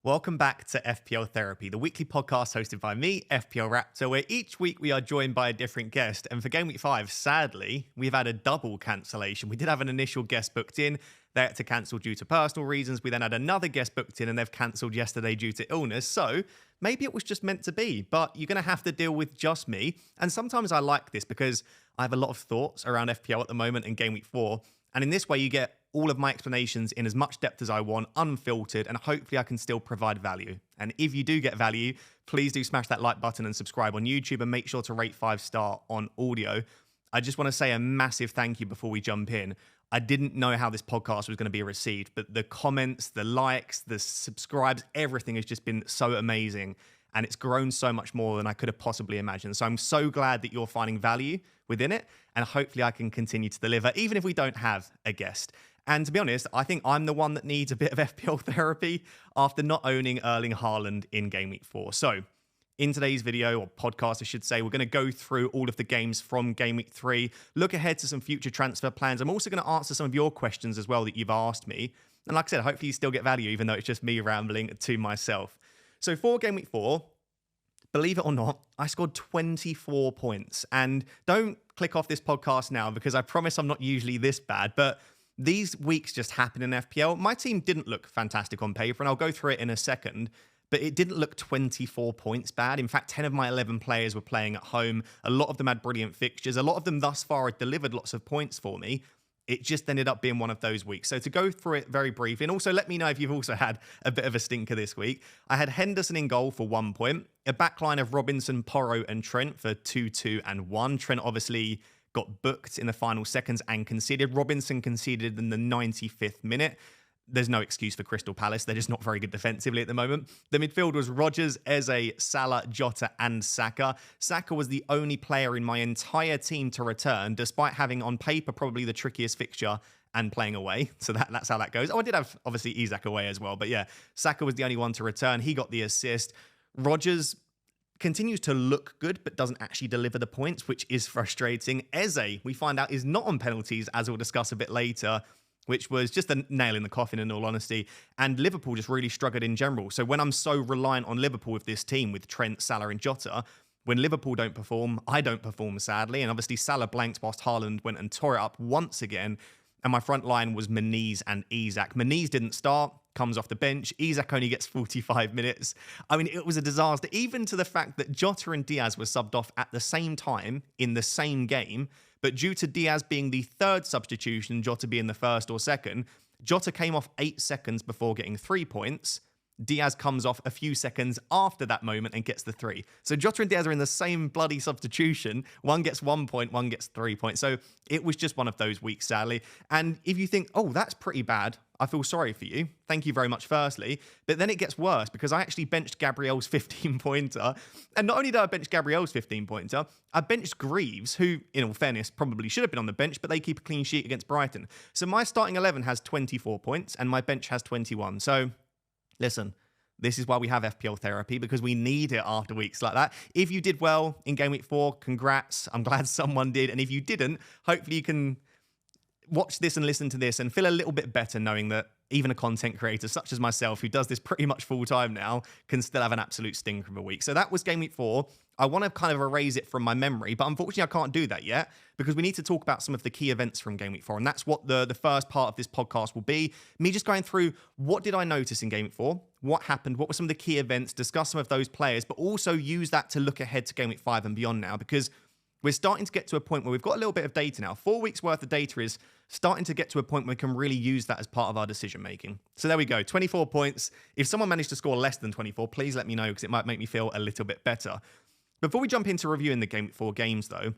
Welcome back to FPL Therapy, the weekly podcast hosted by me, FPL Raptor, where each week we are joined by a different guest. And for Game Week 5, sadly, we've had a double cancellation. We did have an initial guest booked in. They had to cancel due to personal reasons. We then had another guest booked in and they've cancelled yesterday due to illness. So maybe it was just meant to be, but you're going to have to deal with just me. And sometimes I like this because I have a lot of thoughts around FPL at the moment in Game Week 4. And in this way, you get all of my explanations in as much depth as I want, unfiltered, and hopefully I can still provide value. And if you do get value, please do smash that like button and subscribe on YouTube and make sure to rate 5-star on audio. I just want to say a massive thank you before we jump in. I didn't know how this podcast was going to be received, but the comments, the likes, the subscribes, everything has just been so amazing. And it's grown so much more than I could have possibly imagined. So I'm so glad that you're finding value within it. And hopefully I can continue to deliver, even if we don't have a guest. And to be honest, I think I'm the one that needs a bit of FPL therapy after not owning Erling Haaland in Game Week 4. So in today's video, or podcast I should say, we're going to go through all of the games from Game Week 3, look ahead to some future transfer plans. I'm also going to answer some of your questions as well that you've asked me. And like I said, hopefully you still get value, even though it's just me rambling to myself. So for Game Week 4, believe it or not, I scored 24 points. And don't click off this podcast now because I promise I'm not usually this bad, but these weeks just happen in FPL. My team didn't look fantastic on paper, and I'll go through it in a second, but it didn't look 24 points bad. In fact, 10 of my 11 players were playing at home. A lot of them had brilliant fixtures. A lot of them thus far had delivered lots of points for me. It just ended up being one of those weeks. So to go through it very briefly, and also let me know if you've also had a bit of a stinker this week. I had Henderson in goal for 1 point, a backline of Robinson, Porro, and Trent for 2, 2, and 1. Trent obviously got booked in the final seconds and conceded. Robinson conceded in the 95th minute. There's no excuse for Crystal Palace. They're just not very good defensively at the moment. The midfield was Rodgers, Eze, Salah, Jota, and Saka. Saka was the only player in my entire team to return, despite having on paper probably the trickiest fixture and playing away. So that's how that goes. Oh, I did have obviously Isak away as well. But yeah, Saka was the only one to return. He got the assist. Rodgers continues to look good, but doesn't actually deliver the points, which is frustrating. Eze, we find out, is not on penalties, as we'll discuss a bit later, which was just a nail in the coffin in all honesty. And Liverpool just really struggled in general. So when I'm so reliant on Liverpool with this team, with Trent, Salah and Jota, when Liverpool don't perform, I don't perform, sadly. And obviously Salah blanked whilst Haaland went and tore it up once again. And my front line was Menez and Isak. Menez didn't start, comes off the bench. Isak only gets 45 minutes. I mean, it was a disaster, even to the fact that Jota and Diaz were subbed off at the same time in the same game. But due to Diaz being the third substitution, Jota being the first or second, Jota came off 8 seconds before getting 3 points. Diaz comes off a few seconds after that moment and gets the 3. So Jota and Diaz are in the same bloody substitution. One gets 1 point, one gets 3 points. So it was just one of those weeks, sadly. And if you think, oh, that's pretty bad, I feel sorry for you. Thank you very much, firstly. But then it gets worse because I actually benched Gabriel's 15-pointer. And not only did I bench Gabriel's 15-pointer, I benched Greaves, who, in all fairness, probably should have been on the bench, but they keep a clean sheet against Brighton. So my starting 11 has 24 points and my bench has 21. So listen, this is why we have FPL therapy, because we need it after weeks like that. If you did well in Game Week 4, congrats. I'm glad someone did. And if you didn't, hopefully you can watch this and listen to this and feel a little bit better knowing that even a content creator such as myself, who does this pretty much full time now, can still have an absolute stinker of a week. So that was Game Week 4. I want to kind of erase it from my memory, but unfortunately I can't do that yet because we need to talk about some of the key events from Game Week 4. And that's what the first part of this podcast will be. Me just going through what did I notice in Game Week 4? What happened? What were some of the key events? Discuss some of those players, but also use that to look ahead to Game Week 5 and beyond now, because we're starting to get to a point where we've got a little bit of data now. 4 weeks worth of data is starting to get to a point where we can really use that as part of our decision making. So there we go, 24 points. If someone managed to score less than 24, please let me know because it might make me feel a little bit better. Before we jump into reviewing the Game Week 4 games though,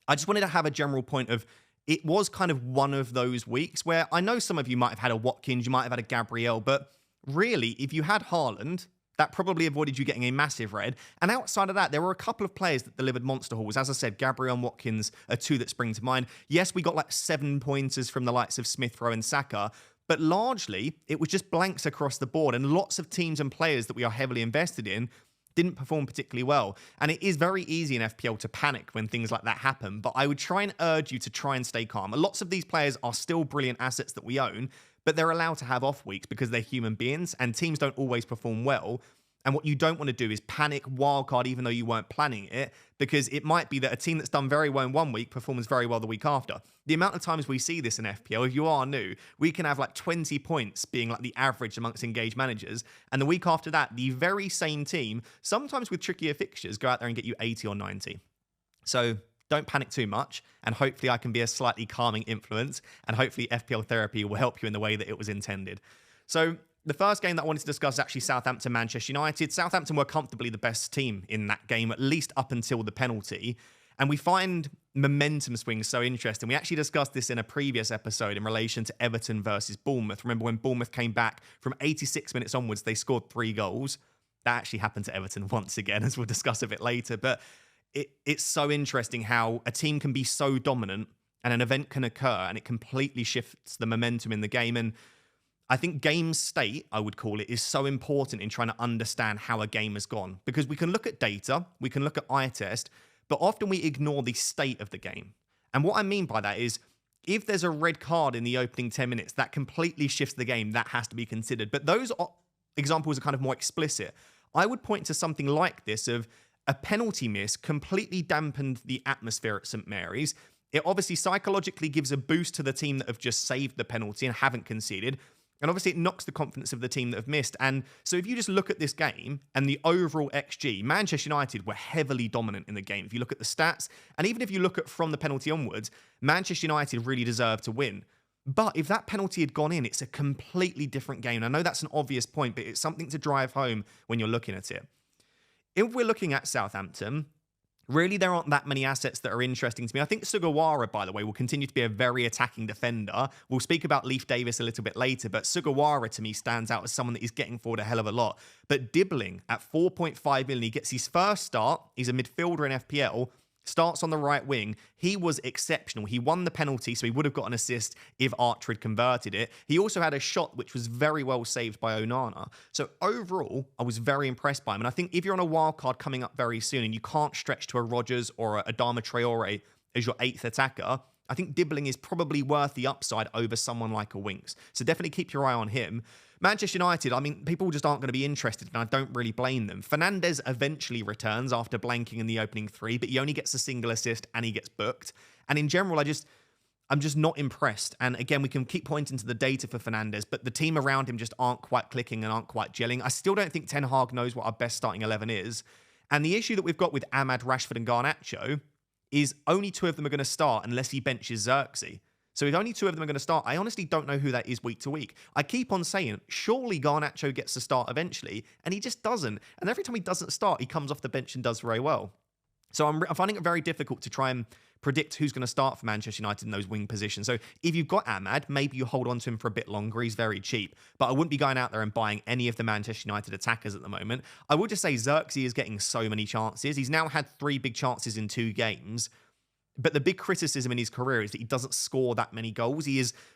I just wanted to have a general point of, it was kind of one of those weeks where I know some of you might have had a Watkins, you might have had a Gabriel, but really, if you had Haaland, that probably avoided you getting a massive red. And outside of that, there were a couple of players that delivered monster hauls. As I said, Gabriel and Watkins are two that spring to mind. Yes, we got like 7 pointers from the likes of Smith Rowe and Saka, but largely it was just blanks across the board. And lots of teams and players that we are heavily invested in didn't perform particularly well. And it is very easy in FPL to panic when things like that happen, but I would try and urge you to try and stay calm. Lots of these players are still brilliant assets that we own, but they're allowed to have off weeks because they're human beings and teams don't always perform well. And what you don't want to do is panic wildcard even though you weren't planning it, because it might be that a team that's done very well in 1 week performs very well the week after. The amount of times we see this in FPL, if you are new, we can have like 20 points being like the average amongst engaged managers. And the week after that, the very same team, sometimes with trickier fixtures, go out there and get you 80 or 90. So don't panic too much, and hopefully I can be a slightly calming influence, and hopefully FPL Therapy will help you in the way that it was intended. So the first game that I wanted to discuss is actually Southampton, Manchester United. Southampton were comfortably the best team in that game, at least up until the penalty. And we find momentum swings so interesting. We actually discussed this in a previous episode in relation to Everton versus Bournemouth. Remember when Bournemouth came back from 86 minutes onwards, they scored 3 goals. That actually happened to Everton once again, as we'll discuss a bit later. But it's so interesting how a team can be so dominant and an event can occur and it completely shifts the momentum in the game. And I think game state, I would call it, is so important in trying to understand how a game has gone. Because we can look at data, we can look at eye test, but often we ignore the state of the game. And what I mean by that is, if there's a red card in the opening 10 minutes, that completely shifts the game. That has to be considered. But those examples are kind of more explicit. I would point to something like this of a penalty miss completely dampened the atmosphere at St. Mary's. It obviously psychologically gives a boost to the team that have just saved the penalty and haven't conceded. And obviously it knocks the confidence of the team that have missed. And so if you just look at this game and the overall XG, Manchester United were heavily dominant in the game. If you look at the stats, and even if you look at from the penalty onwards, Manchester United really deserved to win. But if that penalty had gone in, it's a completely different game. And I know that's an obvious point, but it's something to drive home when you're looking at it. If we're looking at Southampton, really there aren't that many assets that are interesting to me. I think Sugawara, by the way, will continue to be a very attacking defender. We'll speak about Leif Davis a little bit later, but Sugawara to me stands out as someone that is getting forward a hell of a lot. But Dibbling at 4.5 million, he gets his first start. He's a midfielder in FPL. Starts on the right wing. He was exceptional. He won the penalty, so he would have got an assist if Archer had converted it. He also had a shot which was very well saved by Onana. So overall, I was very impressed by him. And I think if you're on a wild card coming up very soon and you can't stretch to a Rodgers or a Adama Traore as your 8th attacker, I think Dibbling is probably worth the upside over someone like a Winks. So definitely keep your eye on him. Manchester United, I mean, people just aren't going to be interested, and I don't really blame them. Fernandes eventually returns after blanking in the opening 3, but he only gets a single assist and he gets booked. And in general, I'm just not impressed. And again, we can keep pointing to the data for Fernandes, but the team around him just aren't quite clicking and aren't quite gelling. I still don't think Ten Hag knows what our best starting 11 is. And the issue that we've got with Ahmad, Rashford and Garnacho is only 2 of them are going to start unless he benches Xerxes. So if only 2 of them are going to start, I honestly don't know who that is week to week. I keep on saying, surely Garnacho gets to start eventually, and he just doesn't. And every time he doesn't start, he comes off the bench and does very well. So I'm finding it very difficult to try and predict who's going to start for Manchester United in those wing positions. So if you've got Ahmad, maybe you hold on to him for a bit longer. He's very cheap. But I wouldn't be going out there and buying any of the Manchester United attackers at the moment. I will just say Xerxes is getting so many chances. He's now had 3 big chances in 2 games. But the big criticism in his career is that he doesn't score that many goals.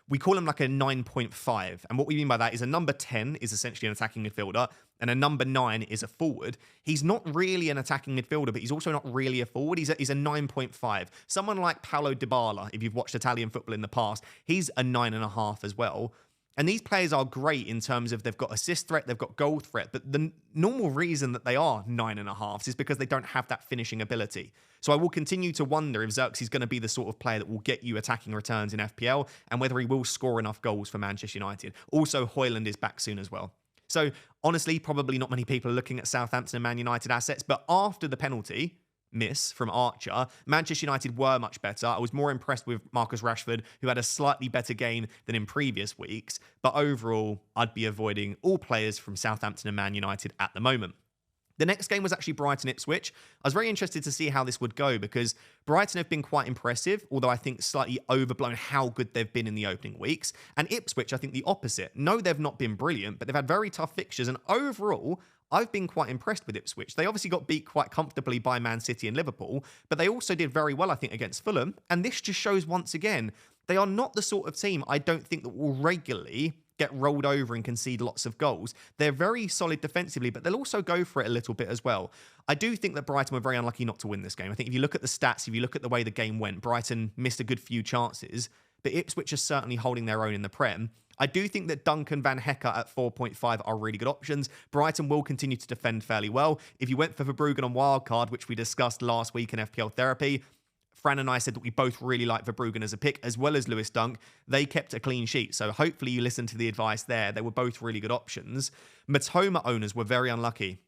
We call him like a 9.5. And what we mean by that is a number 10 is essentially an attacking midfielder and a number 9 is a forward. He's not really an attacking midfielder, but he's also not really a forward. He's a 9.5. Someone like Paulo Dybala, if you've watched Italian football in the past, he's a 9.5 as well. And these players are great in terms of they've got assist threat, they've got goal threat, but the normal reason that they are 9.5s is because they don't have that finishing ability. So I will continue to wonder if Xerxes is going to be the sort of player that will get you attacking returns in FPL and whether he will score enough goals for Manchester United. Also, Højlund is back soon as well. So honestly, probably not many people are looking at Southampton and Man United assets, but after the penalty miss from Archer, Manchester United were much better. I was more impressed with Marcus Rashford, who had a slightly better game than in previous weeks. But overall, I'd be avoiding all players from Southampton and Man United at the moment. The next game was actually Brighton Ipswich. I was very interested to see how this would go because Brighton have been quite impressive, although I think slightly overblown how good they've been in the opening weeks. And Ipswich, I think the opposite. No, they've not been brilliant, but they've had very tough fixtures. And overall, I've been quite impressed with Ipswich. They obviously got beat quite comfortably by Man City and Liverpool, but they also did very well, I think, against Fulham. And this just shows once again, they are not the sort of team I don't think that will regularly get rolled over and concede lots of goals. They're very solid defensively, but they'll also go for it a little bit as well. I do think that Brighton were very unlucky not to win this game. I think if you look at the stats, if you look at the way the game went, Brighton missed a good few chances. but Ipswich are certainly holding their own in the Prem. I do think that Duncan Van Hecker at 4.5 are really good options. Brighton will continue to defend fairly well. If you went for Verbruggen on Wildcard, which we discussed last week in FPL Therapy, Fran and I said that we both really like Verbruggen as a pick, as well as Lewis Dunk. They kept a clean sheet, so hopefully you listened to the advice there. They were both really good options. Matoma owners were very unlucky.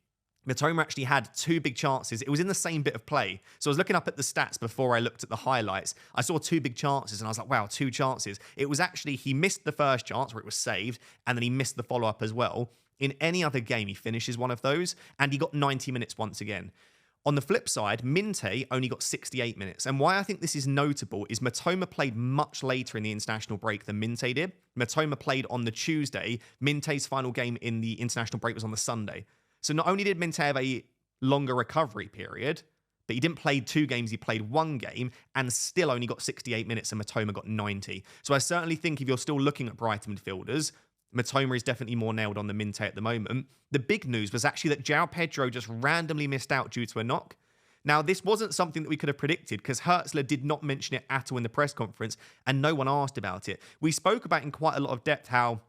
Matoma actually had 2 big chances. It was in the same bit of play. So I was looking up at the stats before I looked at the highlights. I saw 2 big chances and I was like, wow, 2 chances. It was actually, he missed the first chance where it was saved, and then he missed the follow-up as well. In any other game, he finishes one of those, and he got 90 minutes once again. On the flip side, Minte only got 68 minutes. And why I think this is notable is Matoma played much later in the international break than Minte did. Matoma played on the Tuesday. Minte's final game in the international break was on the Sunday. So not only did Minte have a longer recovery period, but he didn't play 2 games, he played 1 game and still only got 68 minutes and Matoma got 90. So I certainly think if you're still looking at Brighton midfielders, Matoma is definitely more nailed on than Minte at the moment. The big news was actually that João Pedro just randomly missed out due to a knock. Now, this wasn't something that we could have predicted because Hertzler did not mention it at all in the press conference and no one asked about it. We spoke about in quite a lot of depth how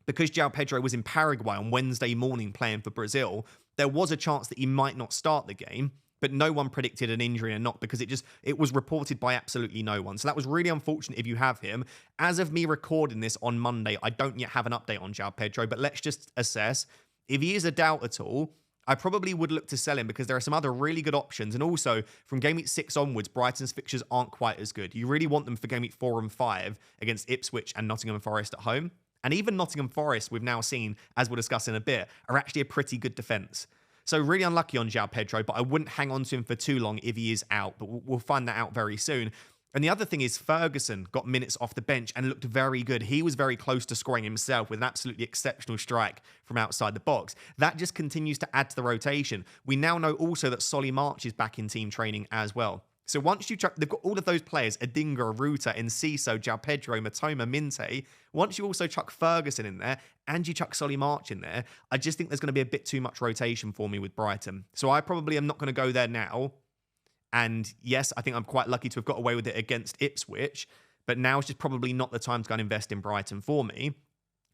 because João Pedro was in Paraguay on Wednesday morning playing for Brazil, there was a chance that he might not start the game, but no one predicted an injury or not because it was reported by absolutely no one. So that was really unfortunate if you have him. As of me recording this on Monday, I don't yet have an update on João Pedro, but let's just assess. If he is a doubt at all, I probably would look to sell him because there are some other really good options. And also, from Game Week 6 onwards, Brighton's fixtures aren't quite as good. You really want them for Game Week 4 and 5 against Ipswich and Nottingham Forest at home. And even Nottingham Forest, we've now seen, as we'll discuss in a bit, are actually a pretty good defence. So really unlucky on João Pedro, but I wouldn't hang on to him for too long if he is out. But we'll find that out very soon. And the other thing is Ferguson got minutes off the bench and looked very good. He was very close to scoring himself with an absolutely exceptional strike from outside the box. That just continues to add to the rotation. We now know also that Solly March is back in team training as well. So once you chuck, they've got all of those players, Adingra, Ruta, Enciso, João Pedro, Matoma, Minte. Once you also chuck Ferguson in there and you chuck Solly March in there, I just think there's going to be a bit too much rotation for me with Brighton. So I probably am not going to go there now. And yes, I think I'm quite lucky to have got away with it against Ipswich, but now is just probably not the time to go and invest in Brighton for me.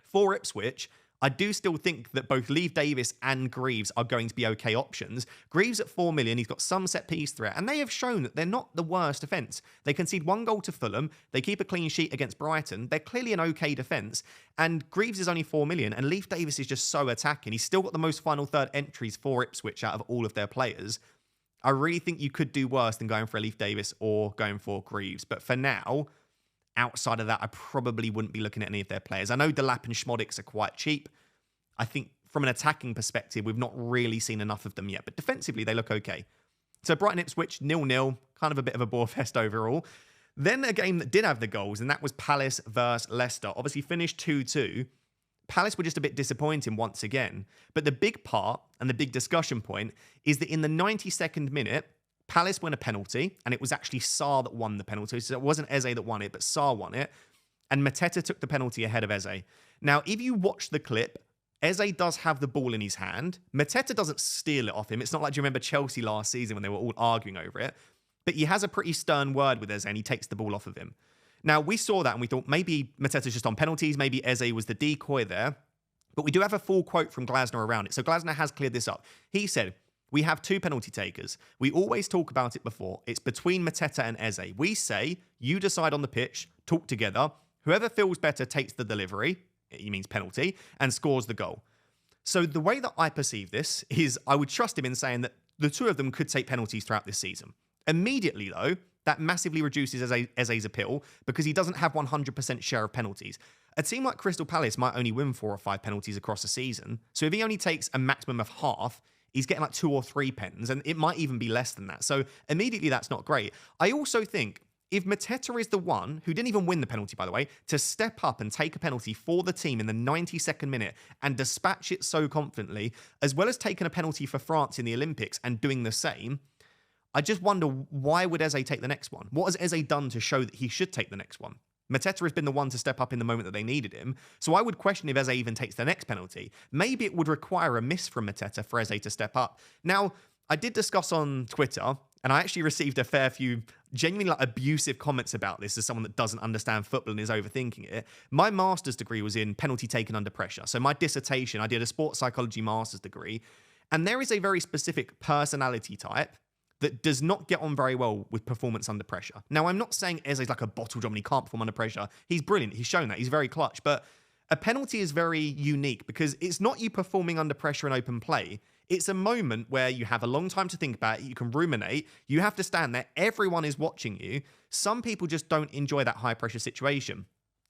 For Ipswich, I do still think that both Leif Davis and Greaves are going to be okay options. Greaves at 4 million, he's got some set-piece threat, and they have shown that they're not the worst defence. They concede 1 goal to Fulham, they keep a clean sheet against Brighton, they're clearly an okay defence, and Greaves is only 4 million, and Leif Davis is just so attacking. He's still got the most final third entries for Ipswich out of all of their players. I really think you could do worse than going for a Leif Davis or going for Greaves, but for now, outside of that, I probably wouldn't be looking at any of their players. I know Delap and Schmodix are quite cheap. I think from an attacking perspective, we've not really seen enough of them yet, but defensively, they look okay. So Brighton Ipswich, 0-0, kind of a bit of a bore fest overall. Then a game that did have the goals, and that was Palace versus Leicester. Obviously finished 2-2. Palace were just a bit disappointing once again. But the big part and the big discussion point is that in the 92nd minute, Palace won a penalty, and it was actually Sarr that won the penalty. So it wasn't Eze that won it, but Sarr won it. And Mateta took the penalty ahead of Eze. Now, if you watch the clip, Eze does have the ball in his hand. Mateta doesn't steal it off him. It's not like, do you remember Chelsea last season when they were all arguing over it? But he has a pretty stern word with Eze, and he takes the ball off of him. Now, we saw that, and we thought maybe Mateta's just on penalties. Maybe Eze was the decoy there. But we do have a full quote from Glasner around it. So Glasner has cleared this up. He said, "We have 2 penalty takers. We always talk about it before. It's between Mateta and Eze. We say, you decide on the pitch, talk together. Whoever feels better takes the delivery," he means penalty, "and scores the goal." So the way that I perceive this is I would trust him in saying that the 2 of them could take penalties throughout this season. Immediately, though, that massively reduces Eze's appeal because he doesn't have 100% share of penalties. A team like Crystal Palace might only win 4 or 5 penalties across a season. So if he only takes a maximum of half, he's getting like 2 or 3 pens, and it might even be less than that. So immediately, that's not great. I also think if Mateta is the one, who didn't even win the penalty, by the way, to step up and take a penalty for the team in the 92nd minute and dispatch it so confidently, as well as taking a penalty for France in the Olympics and doing the same, I just wonder, why would Eze take the next one? What has Eze done to show that he should take the next one? Mateta has been the one to step up in the moment that they needed him. So I would question if Eze even takes the next penalty. Maybe it would require a miss from Mateta for Eze to step up. Now, I did discuss on Twitter, and I actually received a fair few genuinely like abusive comments about this as someone that doesn't understand football and is overthinking it. My master's degree was in penalty taken under pressure. So my dissertation, I did a sports psychology master's degree, and there is a very specific personality type that does not get on very well with performance under pressure. Now, I'm not saying Eze's like a bottle job and he can't perform under pressure. He's brilliant. He's shown that. He's very clutch. But a penalty is very unique because it's not you performing under pressure in open play. It's a moment where you have a long time to think about it. You can ruminate. You have to stand there. Everyone is watching you. Some people just don't enjoy that high pressure situation.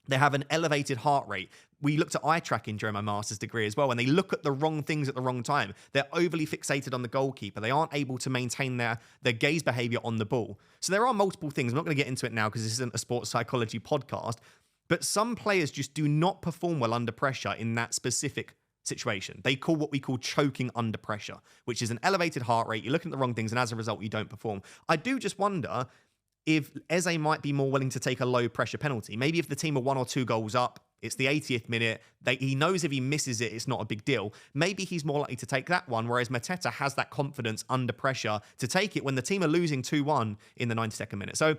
They have an elevated heart rate. We looked at eye tracking during my master's degree as well, and they look at the wrong things at the wrong time. They're overly fixated on the goalkeeper. They aren't able to maintain their gaze behavior on the ball. So there are multiple things. I'm not going to get into it now because this isn't a sports psychology podcast, but some players just do not perform well under pressure in that specific situation. They call what we call choking under pressure, which is an elevated heart rate. You're looking at the wrong things, and as a result, you don't perform. I do just wonder if Eze might be more willing to take a low pressure penalty. Maybe if the team are 1 or 2 goals up, it's the 80th minute, he knows if he misses it, it's not a big deal. Maybe he's more likely to take that one, whereas Mateta has that confidence under pressure to take it when the team are losing 2-1 in the 92nd minute. So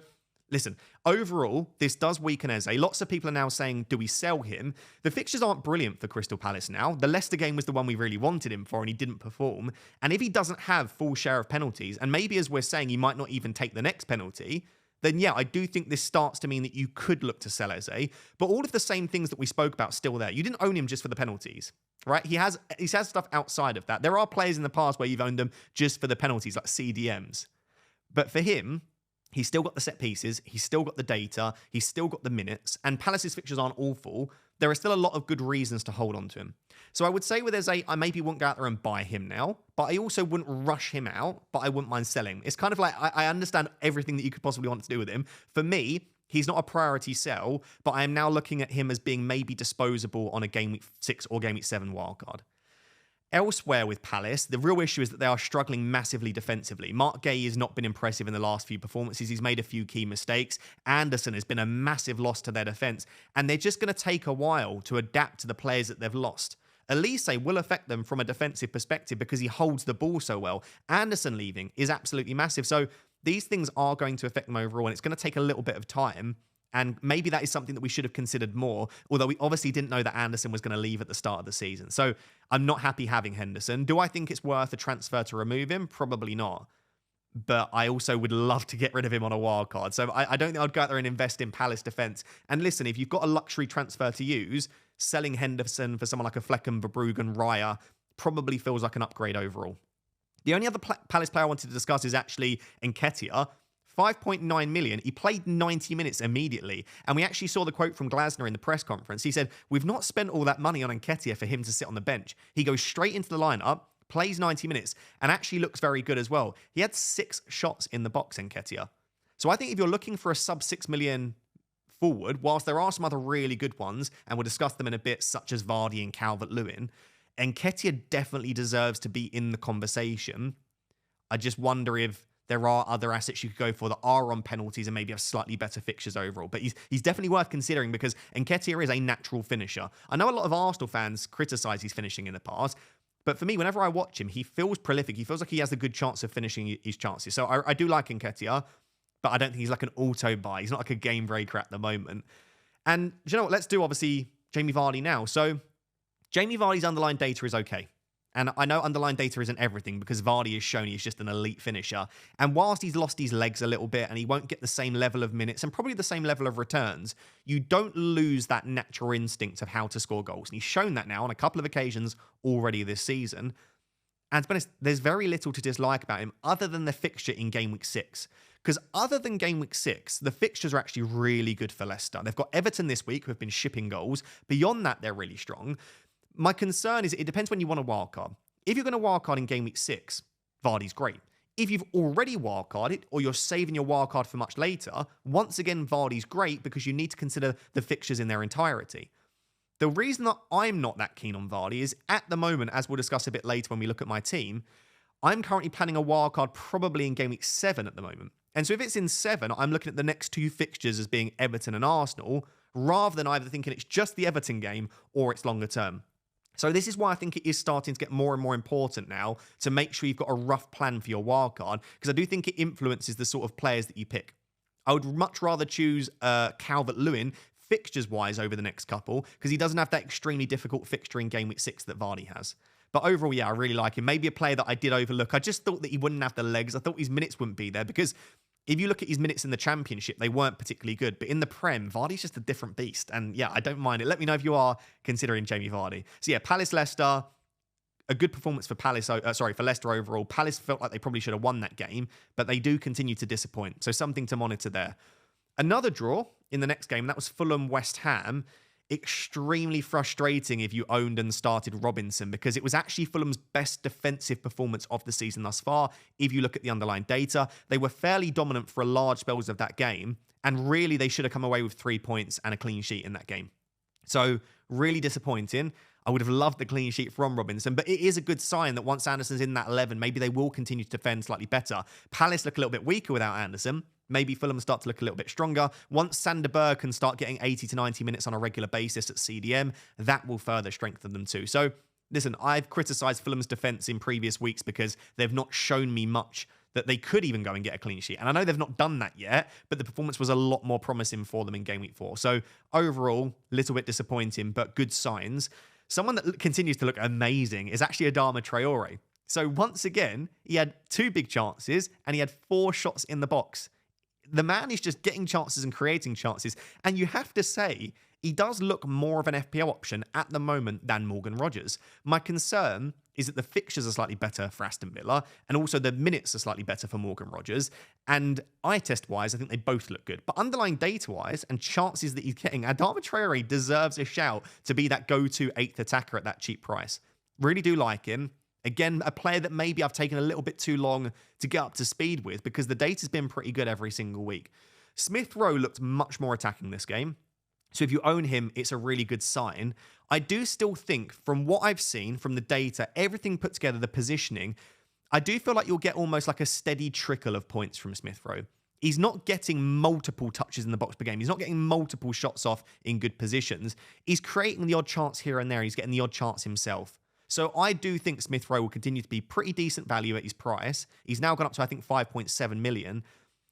listen, overall, this does weaken Eze. Lots of people are now saying, do we sell him? The fixtures aren't brilliant for Crystal Palace now. The Leicester game was the one we really wanted him for, and he didn't perform. And if he doesn't have full share of penalties, and maybe as we're saying, he might not even take the next penalty, then yeah, I do think this starts to mean that you could look to sell Eze. But all of the same things that we spoke about still there. You didn't own him just for the penalties, right? He has stuff outside of that. There are players in the past where you've owned them just for the penalties, like CDMs. But for him, he's still got the set pieces, he's still got the data, he's still got the minutes, and Palace's fixtures aren't awful. There are still a lot of good reasons to hold on to him. So I would say with Eze, I maybe wouldn't go out there and buy him now, but I also wouldn't rush him out, but I wouldn't mind selling. It's kind of like, I understand everything that you could possibly want to do with him. For me, he's not a priority sell, but I am now looking at him as being maybe disposable on a Game Week 6 or Game Week 7 wildcard. Elsewhere with Palace, the real issue is that they are struggling massively defensively. Mark Gay has not been impressive in the last few performances. He's made a few key mistakes. Anderson has been a massive loss to their defence, and they're just going to take a while to adapt to the players that they've lost. Elise will affect them from a defensive perspective because he holds the ball so well. Anderson leaving is absolutely massive. So these things are going to affect them overall, and it's going to take a little bit of time. And maybe that is something that we should have considered more, although we obviously didn't know that Anderson was going to leave at the start of the season. So I'm not happy having Henderson. Do I think it's worth a transfer to remove him? Probably not. But I also would love to get rid of him on a wild card. So I don't think I'd go out there and invest in Palace defence. And listen, if you've got a luxury transfer to use, selling Henderson for someone like a Flecken, Verbruggen, Raya probably feels like an upgrade overall. The only other Palace player I wanted to discuss is actually Nketiah. 5.9 million. He played 90 minutes immediately. And we actually saw the quote from Glasner in the press conference. He said, we've not spent all that money on Nketiah for him to sit on the bench. He goes straight into the lineup, plays 90 minutes, and actually looks very good as well. He had 6 shots in the box, Nketiah. So I think if you're looking for a sub 6 million forward, whilst there are some other really good ones, and we'll discuss them in a bit, such as Vardy and Calvert-Lewin, Nketiah definitely deserves to be in the conversation. I just wonder if there are other assets you could go for that are on penalties and maybe have slightly better fixtures overall. But he's definitely worth considering because Nketiah is a natural finisher. I know a lot of Arsenal fans criticise his finishing in the past, but for me, whenever I watch him, he feels prolific. He feels like he has a good chance of finishing his chances. So I do like Nketiah, but I don't think he's like an auto buy. He's not like a game breaker at the moment. And do you know what? Let's do, obviously, Jamie Vardy now. So Jamie Vardy's underlying data is okay. And I know underlying data isn't everything because Vardy has shown he's just an elite finisher. And whilst he's lost his legs a little bit and he won't get the same level of minutes and probably the same level of returns, you don't lose that natural instinct of how to score goals. And he's shown that now on a couple of occasions already this season. And to be honest, there's very little to dislike about him other than the fixture in Game Week 6. Because other than Game Week 6, the fixtures are actually really good for Leicester. They've got Everton this week who have been shipping goals. Beyond that, they're really strong. My concern is it depends when you want a wildcard. If you're going to wildcard in Game Week 6, Vardy's great. If you've already wildcarded or you're saving your wildcard for much later, once again, Vardy's great because you need to consider the fixtures in their entirety. The reason that I'm not that keen on Vardy is at the moment, as we'll discuss a bit later when we look at my team, I'm currently planning a wildcard probably in Game Week 7 at the moment. And so if it's in 7, I'm looking at the next 2 fixtures as being Everton and Arsenal, rather than either thinking it's just the Everton game or it's longer term. So this is why I think it is starting to get more and more important now to make sure you've got a rough plan for your wildcard, because I do think it influences the sort of players that you pick. I would much rather choose Calvert-Lewin fixtures-wise over the next couple because he doesn't have that extremely difficult fixture in game week 6 that Vardy has. But overall, yeah, I really like him. Maybe a player that I did overlook. I just thought that he wouldn't have the legs. I thought his minutes wouldn't be there because if you look at his minutes in the Championship, they weren't particularly good. But in the Prem, Vardy's just a different beast. And yeah, I don't mind it. Let me know if you are considering Jamie Vardy. So yeah, Palace-Leicester, a good performance for for Leicester overall. Palace felt like they probably should have won that game, but they do continue to disappoint. So something to monitor there. Another draw in the next game, that was Fulham-West Ham. Extremely frustrating if you owned and started Robinson because it was actually Fulham's best defensive performance of the season thus far. If you look at the underlying data, they were fairly dominant for a large spells of that game, and really they should have come away with 3 points and a clean sheet in that game. So really disappointing. I would have loved the clean sheet from Robinson, but it is a good sign that once Anderson's in that 11, maybe they will continue to defend slightly better. Palace look a little bit weaker without Anderson. Maybe Fulham start to look a little bit stronger. Once Sander Berg can start getting 80 to 90 minutes on a regular basis at CDM, that will further strengthen them too. So, listen, I've criticised Fulham's defence in previous weeks because they've not shown me much that they could even go and get a clean sheet. And I know they've not done that yet, but the performance was a lot more promising for them in game week 4. So, overall, a little bit disappointing, but good signs. Someone that continues to look amazing is actually Adama Traore. So, once again, he had 2 big chances and he had 4 shots in the box. The man is just getting chances and creating chances. And you have to say, he does look more of an FPL option at the moment than Morgan Rogers. My concern is that the fixtures are slightly better for Aston Villa, and also the minutes are slightly better for Morgan Rogers. And eye test-wise, I think they both look good. But underlying data-wise and chances that he's getting, Adama Traore deserves a shout to be that go-to 8th attacker at that cheap price. Really do like him. Again, a player that maybe I've taken a little bit too long to get up to speed with because the data's been pretty good every single week. Smith Rowe looked much more attacking this game. So if you own him, it's a really good sign. I do still think from what I've seen, from the data, everything put together, the positioning, I do feel like you'll get almost like a steady trickle of points from Smith Rowe. He's not getting multiple touches in the box per game. He's not getting multiple shots off in good positions. He's creating the odd chance here and there. He's getting the odd chance himself. So I do think Smith Rowe will continue to be pretty decent value at his price. He's now gone up to, I think, 5.7 million.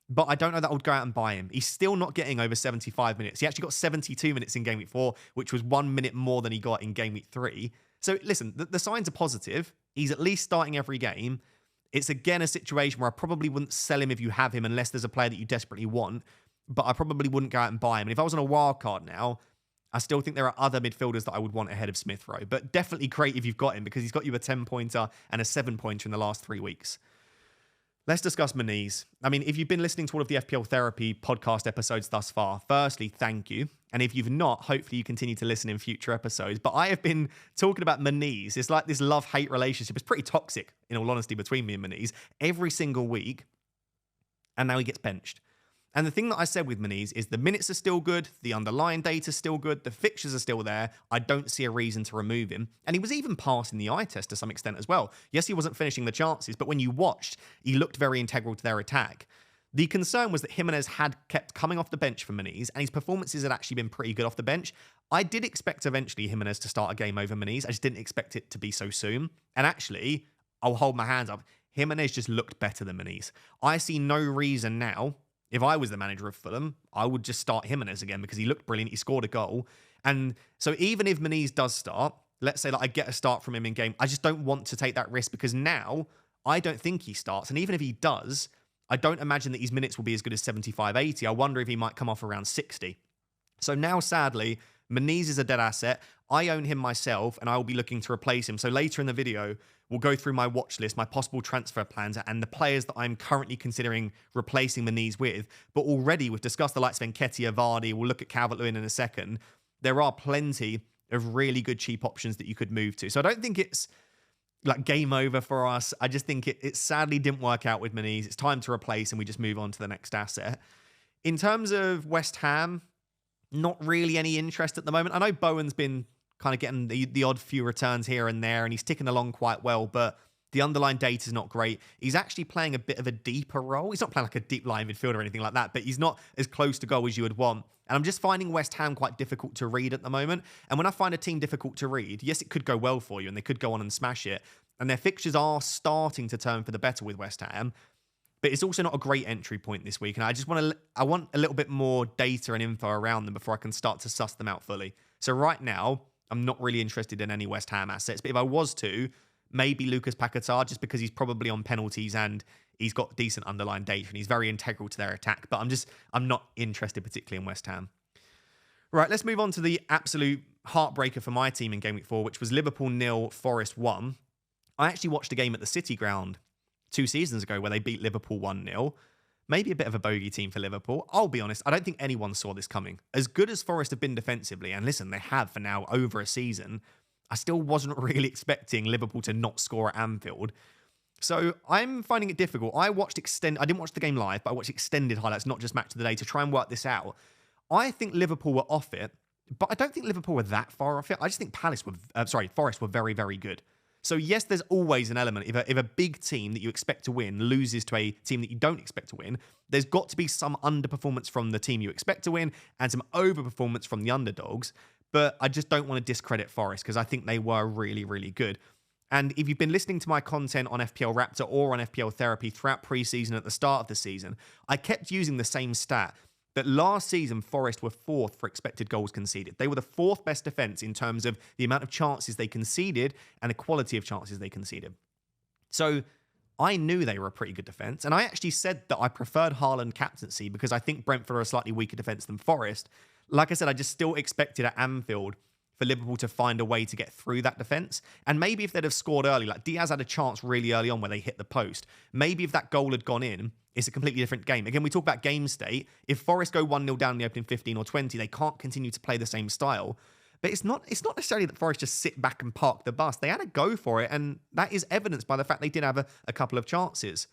But I don't know that I would go out and buy him. He's still not getting over 75 minutes. He actually got 72 minutes in game week 4, which was 1 minute more than he got in game week 3. So listen, the signs are positive. He's at least starting every game. It's again a situation where I probably wouldn't sell him if you have him unless there's a player that you desperately want. But I probably wouldn't go out and buy him. And if I was on a wild card now, I still think there are other midfielders that I would want ahead of Smith Rowe. But definitely great if you've got him because he's got you a 10-pointer and a 7-pointer in the last 3 weeks. Let's discuss Menez. I mean, if you've been listening to all of the FPL Therapy podcast episodes thus far, firstly, thank you. And if you've not, hopefully you continue to listen in future episodes. But I have been talking about Menez. It's like this love-hate relationship. It's pretty toxic, in all honesty, between me and Menez every single week. And now he gets benched. And the thing that I said with Menez is the minutes are still good, the underlying data is still good, the fixtures are still there. I don't see a reason to remove him. And he was even passing the eye test to some extent as well. Yes, he wasn't finishing the chances, but when you watched, he looked very integral to their attack. The concern was that Jimenez had kept coming off the bench for Menez, and his performances had actually been pretty good off the bench. I did expect eventually Jimenez to start a game over Menez. I just didn't expect it to be so soon. And actually, I'll hold my hands up. Jimenez just looked better than Menez. I see no reason now. If I was the manager of Fulham, I would just start Jimenez again because he looked brilliant. He scored a goal. And so even if Menez does start, let's say that I get a start from him in game, I just don't want to take that risk because now I don't think he starts. And even if he does, I don't imagine that his minutes will be as good as 75, 80. I wonder if he might come off around 60. So now, sadly, Menez is a dead asset. I own him myself and I will be looking to replace him. So later in the video, we'll go through my watch list, my possible transfer plans, and the players that I'm currently considering replacing Menez with. But already we've discussed the likes of Nketiah, Vardy. We'll look at Calvert-Lewin in a second. There are plenty of really good cheap options that you could move to. So I don't think it's like game over for us. I just think it sadly didn't work out with Menez. It's time to replace and we just move on to the next asset. In terms of West Ham, not really any interest at the moment. I know Bowen's been kind of getting the odd few returns here and there, and he's ticking along quite well, but the underlying data is not great. He's actually playing a bit of a deeper role. He's not playing like a deep line midfielder or anything like that, but he's not as close to goal as you would want. And I'm just finding West Ham quite difficult to read at the moment. And when I find a team difficult to read, yes, it could go well for you, and they could go on and smash it. And their fixtures are starting to turn for the better with West Ham. but it's also not a great entry point this week. And I want a little bit more data and info around them before I can start to suss them out fully. So right now, I'm not really interested in any West Ham assets. But if I was to, maybe Lucas Paquetá, just because he's probably on penalties and he's got decent underlying data and he's very integral to their attack. But I'm not interested particularly in West Ham. Right, let's move on to the absolute heartbreaker for my team in Game Week 4, which was Liverpool 0, Forest 1. I actually watched a game at the City Ground 2 seasons ago where they beat Liverpool 1-0. Maybe a bit of a bogey team for Liverpool. I'll be honest, I don't think anyone saw this coming. As good as Forest have been defensively, and listen, they have for now over a season, I still wasn't really expecting Liverpool to not score at Anfield. So I'm finding it difficult. I didn't watch the game live, but I watched extended highlights, not just match of the day, to try and work this out. I think Liverpool were off it, but I don't think Liverpool were that far off it. I just think Forest were very, very good. So yes, there's always an element. If a big team that you expect to win loses to a team that you don't expect to win, there's got to be some underperformance from the team you expect to win and some overperformance from the underdogs. But I just don't want to discredit Forest because I think they were really, really good. And if you've been listening to my content on FPL Raptor or on FPL Therapy throughout preseason at the start of the season, I kept using the same stat. That last season, Forest were 4th for expected goals conceded. They were the 4th best defence in terms of the amount of chances they conceded and the quality of chances they conceded. So I knew they were a pretty good defence. And I actually said that I preferred Haaland captaincy because I think Brentford are a slightly weaker defence than Forest. Like I said, I just still expected at Anfield for Liverpool to find a way to get through that defence. And maybe if they'd have scored early, like Diaz had a chance really early on where they hit the post. Maybe if that goal had gone in, it's a completely different game. Again, we talk about game state. If Forest go 1-0 down in the opening 15 or 20, they can't continue to play the same style. But it's not necessarily that Forest just sit back and park the bus. They had a go for it, and that is evidenced by the fact they did have a couple of chances.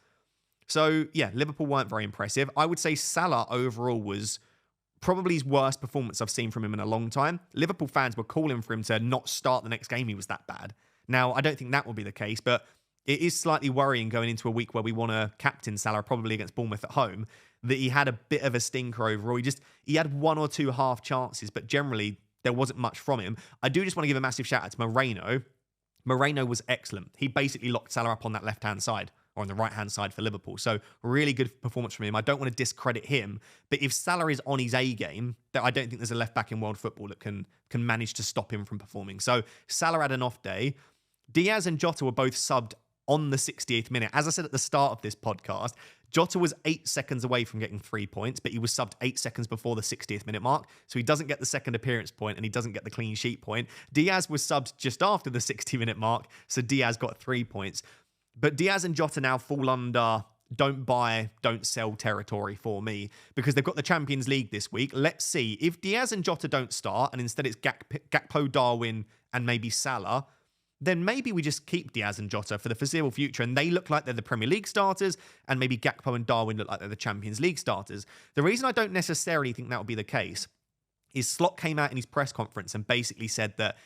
So, yeah, Liverpool weren't very impressive. I would say Salah overall was probably his worst performance I've seen from him in a long time. Liverpool fans were calling for him to not start the next game. He was that bad. Now, I don't think that will be the case, but it is slightly worrying going into a week where we want to captain Salah, probably against Bournemouth at home, that he had a bit of a stinker overall. He had 1 or 2 half chances, but generally there wasn't much from him. I do just want to give a massive shout out to Moreno. Moreno was excellent. He basically locked Salah up on that left-hand side, or on the right-hand side for Liverpool. So really good performance from him. I don't want to discredit him, but if Salah is on his A game, I don't think there's a left-back in world football that can manage to stop him from performing. So Salah had an off day. Diaz and Jota were both subbed on the 68th minute. As I said at the start of this podcast, Jota was 8 seconds away from getting 3 points, but he was subbed 8 seconds before the 60th minute mark. So he doesn't get the second appearance point and he doesn't get the clean sheet point. Diaz was subbed just after the 60-minute mark, so Diaz got 3 points. But Diaz and Jota now fall under don't buy, don't sell territory for me because they've got the Champions League this week. Let's see. If Diaz and Jota don't start and instead it's Gakpo, Darwin and maybe Salah, then maybe we just keep Diaz and Jota for the foreseeable future and they look like they're the Premier League starters and maybe Gakpo and Darwin look like they're the Champions League starters. The reason I don't necessarily think that will be the case is Slot came out in his press conference and basically said that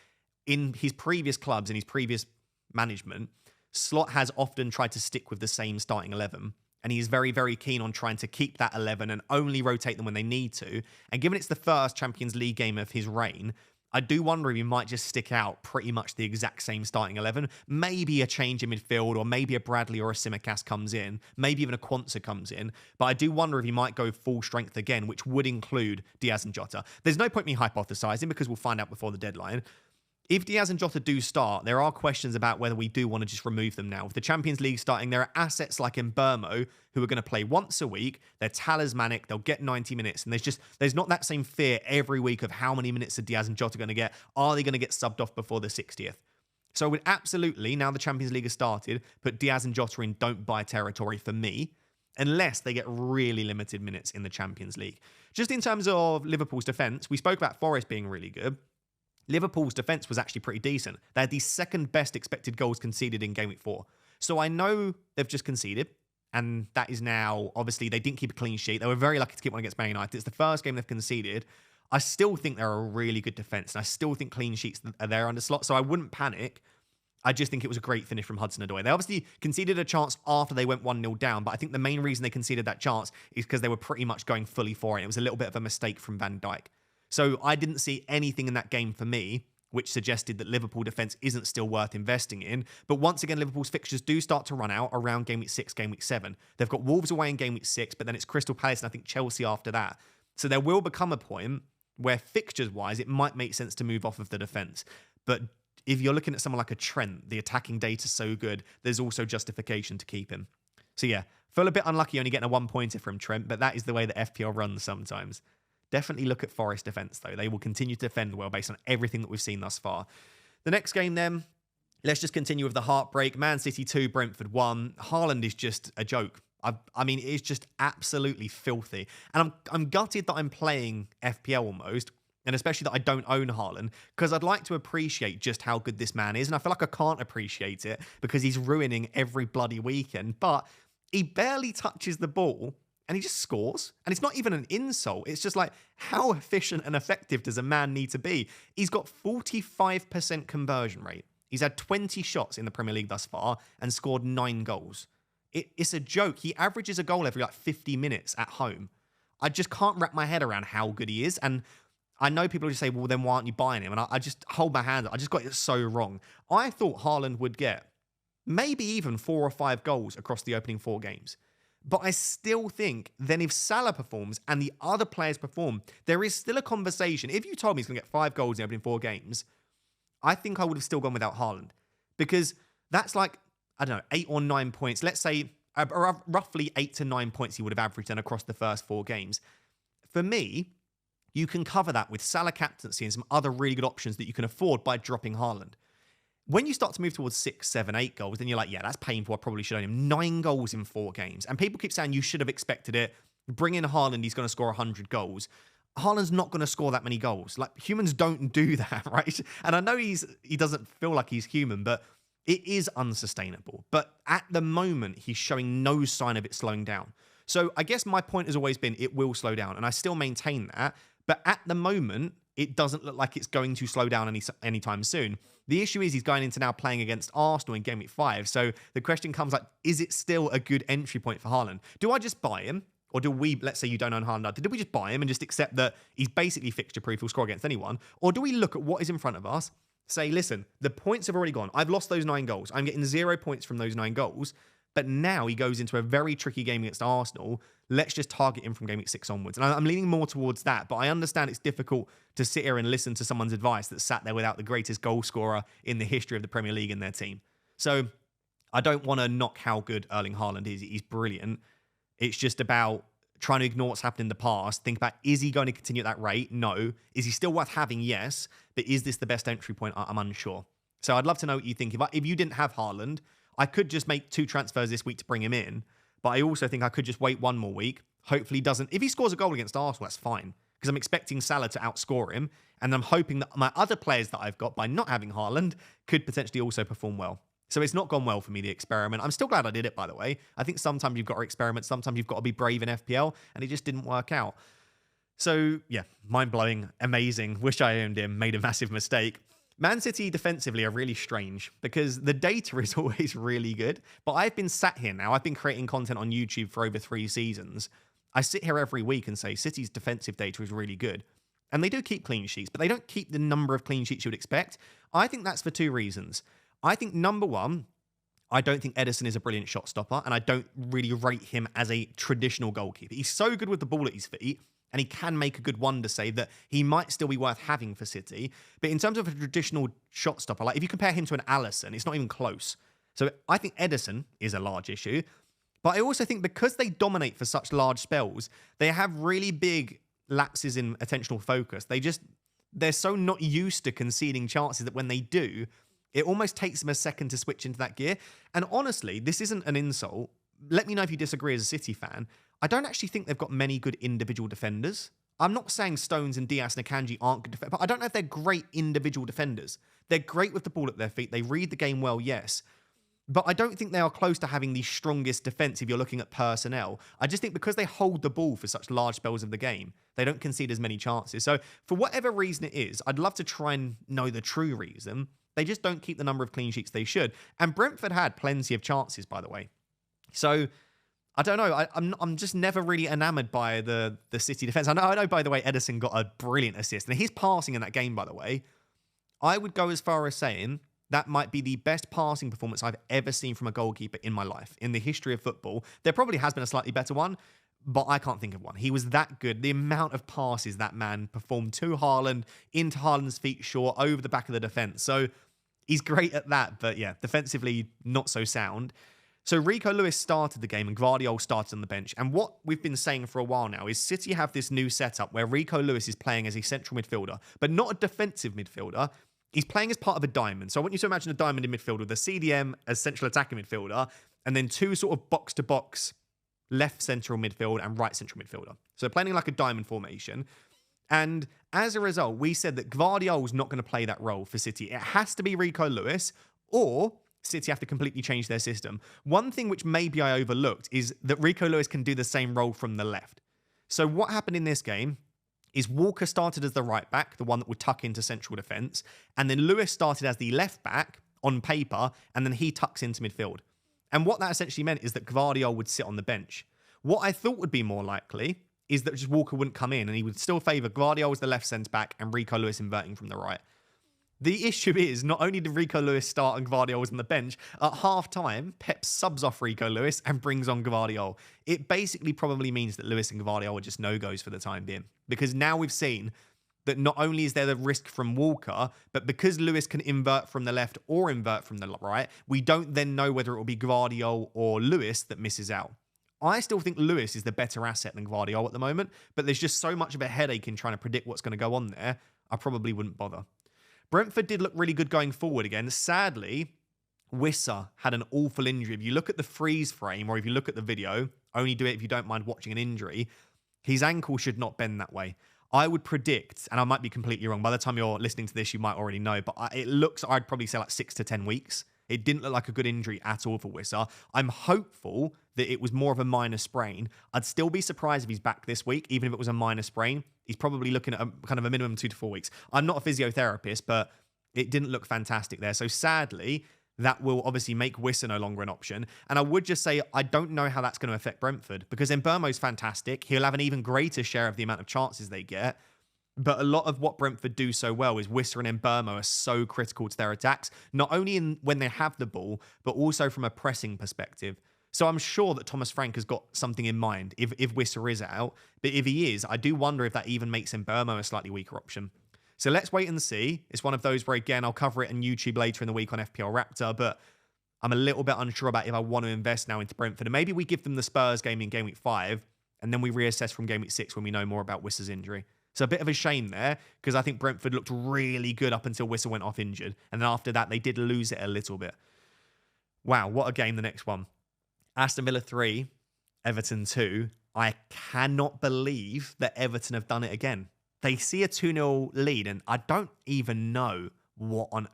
in his previous clubs, in his previous management, Slot has often tried to stick with the same starting 11 and he's very, very keen on trying to keep that 11 and only rotate them when they need to. And given it's the first Champions League game of his reign, I do wonder if he might just stick out pretty much the exact same starting 11. Maybe a change in midfield or maybe a Bradley or a Tsimikas comes in. Maybe even a Quansah comes in. But I do wonder if he might go full strength again, which would include Diaz and Jota. There's no point me hypothesizing because we'll find out before the deadline. If Diaz and Jota do start, there are questions about whether we do want to just remove them now. With the Champions League starting, there are assets like Mbeumo who are going to play once a week. They're talismanic. They'll get 90 minutes. And there's not that same fear every week of how many minutes are Diaz and Jota going to get. Are they going to get subbed off before the 60th? So I would absolutely, now the Champions League has started, put Diaz and Jota in don't buy territory for me, unless they get really limited minutes in the Champions League. Just in terms of Liverpool's defence, we spoke about Forest being really good. Liverpool's defence was actually pretty decent. They had the second best expected goals conceded in Game Week 4. So I know they've just conceded, and that is now, obviously, they didn't keep a clean sheet. They were very lucky to keep one against Man United. It's the first game they've conceded. I still think they're a really good defence, and I still think clean sheets are there under Slot, so I wouldn't panic. I just think it was a great finish from Hudson-Odoi. They obviously conceded a chance after they went 1-0 down, but I think the main reason they conceded that chance is because they were pretty much going fully for it. It was a little bit of a mistake from Van Dijk. So I didn't see anything in that game for me which suggested that Liverpool defence isn't still worth investing in. But once again, Liverpool's fixtures do start to run out around game week 6, game week 7. They've got Wolves away in game week 6, but then it's Crystal Palace and I think Chelsea after that. So there will become a point where fixtures-wise, it might make sense to move off of the defence. But if you're looking at someone like a Trent, the attacking data's so good, there's also justification to keep him. So yeah, feel a bit unlucky only getting a 1-pointer from Trent, but that is the way that FPL runs sometimes. Definitely look at Forest defence, though. They will continue to defend well based on everything that we've seen thus far. The next game, then, let's just continue with the heartbreak. Man City 2, Brentford 1. Haaland is just a joke. I mean, it's just absolutely filthy. And I'm gutted that I'm playing FPL almost, and especially that I don't own Haaland, because I'd like to appreciate just how good this man is. And I feel like I can't appreciate it because he's ruining every bloody weekend. But he barely touches the ball, and he just scores. And it's not even an insult. It's just like, how efficient and effective does a man need to be? He's got 45% conversion rate. He's had 20 shots in the Premier League thus far and scored 9 goals. It's a joke. He averages a goal every 50 minutes at home. I just can't wrap my head around how good he is. And I know people just say, well, then why aren't you buying him? And I just hold my hand up. I just got it so wrong. I thought Haaland would get maybe even 4 or 5 goals across the opening 4 games. But I still think then if Salah performs and the other players perform, there is still a conversation. If you told me he's going to get 5 goals in the opening 4 games, I think I would have still gone without Haaland. Because that's like, I don't know, 8 or 9 points. Let's say roughly 8 to 9 points he would have averaged then across the first 4 games. For me, you can cover that with Salah captaincy and some other really good options that you can afford by dropping Haaland. When you start to move towards 6, 7, 8 goals, then you're like, yeah, that's painful. I probably should own him. 9 goals in 4 games. And people keep saying you should have expected it. Bring in Haaland, he's going to score 100 goals. Haaland's not going to score that many goals. Like, humans don't do that, right? And I know he doesn't feel like he's human, but it is unsustainable. But at the moment, he's showing no sign of it slowing down. So I guess my point has always been it will slow down, and I still maintain that. But at the moment, it doesn't look like it's going to slow down anytime soon. The issue is he's going into now playing against Arsenal in game week 5. So the question comes like, is it still a good entry point for Haaland? Do I just buy him? Or do we, let's say you don't own Haaland, did we just buy him and just accept that he's basically fixture-proof, he'll score against anyone? Or do we look at what is in front of us, say, listen, the points have already gone. I've lost those 9 goals. I'm getting 0 points from those 9 goals. But now he goes into a very tricky game against Arsenal. Let's just target him from game week 6 onwards. And I'm leaning more towards that. But I understand it's difficult to sit here and listen to someone's advice that sat there without the greatest goal scorer in the history of the Premier League in their team. So I don't want to knock how good Erling Haaland is. He's brilliant. It's just about trying to ignore what's happened in the past. Think about, is he going to continue at that rate? No. Is he still worth having? Yes. But is this the best entry point? I'm unsure. So I'd love to know what you think. If you didn't have Haaland, I could just make 2 transfers this week to bring him in. But I also think I could just wait 1 more week. Hopefully he doesn't. If he scores a goal against Arsenal, that's fine. Because I'm expecting Salah to outscore him. And I'm hoping that my other players that I've got by not having Haaland could potentially also perform well. So it's not gone well for me, the experiment. I'm still glad I did it, by the way. I think sometimes you've got to experiment. Sometimes you've got to be brave in FPL. And it just didn't work out. So, yeah, mind-blowing, amazing. Wish I owned him. Made a massive mistake. Man City defensively are really strange because the data is always really good. But I've been sat here now. I've been creating content on YouTube for over 3 seasons. I sit here every week and say City's defensive data is really good. And they do keep clean sheets, but they don't keep the number of clean sheets you would expect. I think that's for 2 reasons. I think, number one, I don't think Ederson is a brilliant shot stopper, and I don't really rate him as a traditional goalkeeper. He's so good with the ball at his feet, and he can make a good wonder save that he might still be worth having for City. But in terms of a traditional shot stopper, like if you compare him to an Alisson, it's not even close. So I think Ederson is a large issue. But I also think because they dominate for such large spells, they have really big lapses in attentional focus. They're so not used to conceding chances that when they do, it almost takes them a second to switch into that gear. And honestly, this isn't an insult. Let me know if you disagree as a City fan. I don't actually think they've got many good individual defenders. I'm not saying Stones and Diaz and Akanji aren't good defenders, but I don't know if they're great individual defenders. They're great with the ball at their feet. They read the game well, yes. But I don't think they are close to having the strongest defense if you're looking at personnel. I just think because they hold the ball for such large spells of the game, they don't concede as many chances. So for whatever reason it is, I'd love to try and know the true reason. They just don't keep the number of clean sheets they should. And Brentford had plenty of chances, by the way. So I don't know. I'm just never really enamored by the City defense. I know. By the way, Ederson got a brilliant assist, and his passing in that game, by the way, I would go as far as saying that might be the best passing performance I've ever seen from a goalkeeper in my life. In the history of football, there probably has been a slightly better one, but I can't think of one. He was that good. The amount of passes that man performed to Haaland, into Haaland's feet short, over the back of the defence. So he's great at that, but yeah, defensively, not so sound. So Rico Lewis started the game and Gvardiol started on the bench. And what we've been saying for a while now is City have this new setup where Rico Lewis is playing as a central midfielder, but not a defensive midfielder. He's playing as part of a diamond. So I want you to imagine a diamond in midfield with a CDM as central attacking midfielder, and then two sort of box-to-box left central midfield and right central midfielder. So playing like a diamond formation. And as a result, we said that Gvardiol's not going to play that role for City. It has to be Rico Lewis, or City have to completely change their system. One thing which maybe I overlooked is that Rico Lewis can do the same role from the left. So what happened in this game is Walker started as the right back, the one that would tuck into central defence, and then Lewis started as the left back on paper, and then he tucks into midfield. And what that essentially meant is that Gvardiol would sit on the bench. What I thought would be more likely is that just Walker wouldn't come in, and he would still favour Gvardiol as the left centre-back and Rico Lewis inverting from the right. The issue is, not only did Rico Lewis start and Gvardiol was on the bench, at half-time, Pep subs off Rico Lewis and brings on Gvardiol. It basically probably means that Lewis and Gvardiol are just no-goes for the time being. Because now we've seen that not only is there the risk from Walker, but because Lewis can invert from the left or invert from the right, we don't then know whether it will be Gvardiol or Lewis that misses out. I still think Lewis is the better asset than Gvardiol at the moment, but there's just so much of a headache in trying to predict what's going to go on there, I probably wouldn't bother. Brentford did look really good going forward again. Sadly, Wissa had an awful injury. If you look at the freeze frame, or if you look at the video, only do it if you don't mind watching an injury, his ankle should not bend that way. I would predict, and I might be completely wrong, by the time you're listening to this, you might already know, but it looks, I'd probably say like 6 to 10 weeks. It didn't look like a good injury at all for Wissa. I'm hopeful that it was more of a minor sprain. I'd still be surprised if he's back this week, even if it was a minor sprain. He's probably looking at kind of a minimum 2 to 4 weeks. I'm not a physiotherapist, but it didn't look fantastic there. So sadly, that will obviously make Wissa no longer an option. And I would just say, I don't know how that's going to affect Brentford, because Mbeumo's fantastic. He'll have an even greater share of the amount of chances they get. But a lot of what Brentford do so well is Wissa and Mbeumo are so critical to their attacks, not only when they have the ball, but also from a pressing perspective. So I'm sure that Thomas Frank has got something in mind if Wissa is out. But if he is, I do wonder if that even makes Mbeumo a slightly weaker option. So let's wait and see. It's one of those where, again, I'll cover it on YouTube later in the week on FPL Raptor, but I'm a little bit unsure about if I want to invest now into Brentford. And maybe we give them the Spurs game in Game Week 5, and then we reassess from Game Week 6 when we know more about Wissa's injury. So a bit of a shame there, because I think Brentford looked really good up until Wissa went off injured. And then after that, they did lose it a little bit. Wow, what a game, the next one. Aston Villa 3, Everton 2. I cannot believe that Everton have done it again. They see a 2-0 lead, and I don't even know what on...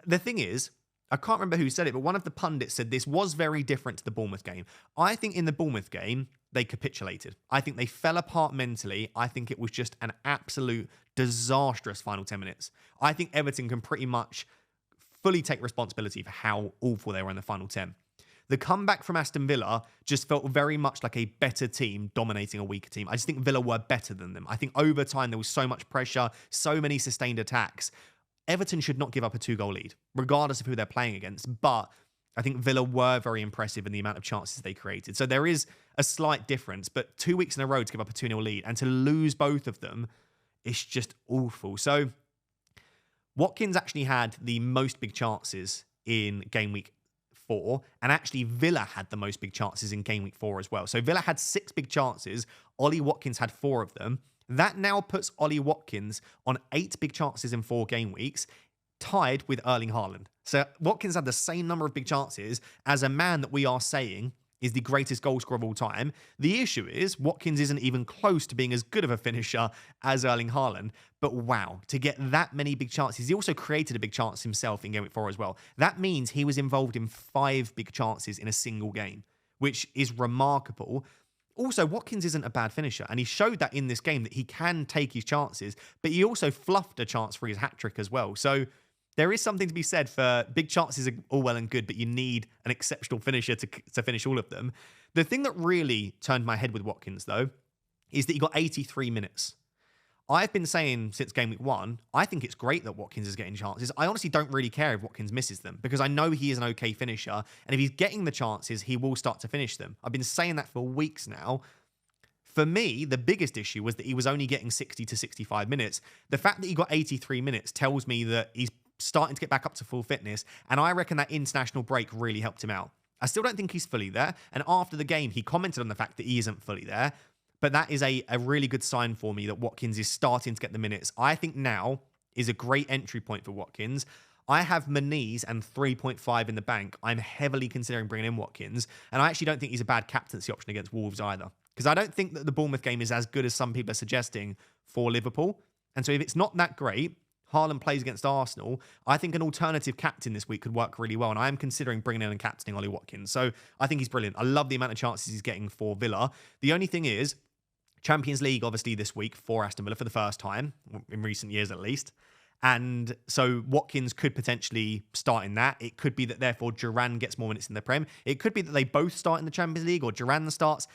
The thing is, I can't remember who said it, but one of the pundits said this was very different to the Bournemouth game. I think in the Bournemouth game, they capitulated. I think they fell apart mentally. I think it was just an absolute disastrous final 10 minutes. I think Everton can pretty much fully take responsibility for how awful they were in the final 10. The comeback from Aston Villa just felt very much like a better team dominating a weaker team. I just think Villa were better than them. I think over time there was so much pressure, so many sustained attacks. Everton should not give up a 2-goal lead, regardless of who they're playing against. But I think Villa were very impressive in the amount of chances they created. So there is a slight difference, but 2 weeks in a row to give up a 2-0 lead and to lose both of them, it's just awful. So Watkins actually had the most big chances in Game Week 4, and actually Villa had the most big chances in Game Week 4 as well. So Villa had 6 big chances. Ollie Watkins had 4 of them. That now puts Ollie Watkins on 8 big chances in 4 game weeks, tied with Erling Haaland. So Watkins had the same number of big chances as a man that we are saying is the greatest goal scorer of all time. The issue is Watkins isn't even close to being as good of a finisher as Erling Haaland. But wow, to get that many big chances. He also created a big chance himself in Game Week 4 as well. That means he was involved in 5 big chances in a single game, which is remarkable. Also, Watkins isn't a bad finisher, and he showed that in this game that he can take his chances, but he also fluffed a chance for his hat-trick as well. So there is something to be said for big chances are all well and good, but you need an exceptional finisher to finish all of them. The thing that really turned my head with Watkins, though, is that he got 83 minutes. I've been saying since game week 1, I think it's great that Watkins is getting chances. I honestly don't really care if Watkins misses them because I know he is an okay finisher. And if he's getting the chances, he will start to finish them. I've been saying that for weeks now. For me, the biggest issue was that he was only getting 60 to 65 minutes. The fact that he got 83 minutes tells me that he's starting to get back up to full fitness. And I reckon that international break really helped him out. I still don't think he's fully there. And after the game, he commented on the fact that he isn't fully there. But that is a really good sign for me that Watkins is starting to get the minutes. I think now is a great entry point for Watkins. I have Manise and 3.5 in the bank. I'm heavily considering bringing in Watkins. And I actually don't think he's a bad captaincy option against Wolves either. Because I don't think that the Bournemouth game is as good as some people are suggesting for Liverpool. And so if it's not that great, Haaland plays against Arsenal, I think an alternative captain this week could work really well. And I am considering bringing in and captaining Ollie Watkins. So I think he's brilliant. I love the amount of chances he's getting for Villa. The only thing is, Champions League, obviously, this week for Aston Villa for the first time, in recent years at least. And so Watkins could potentially start in that. It could be that, therefore, Duran gets more minutes in the Prem. It could be that they both start in the Champions League or Duran starts.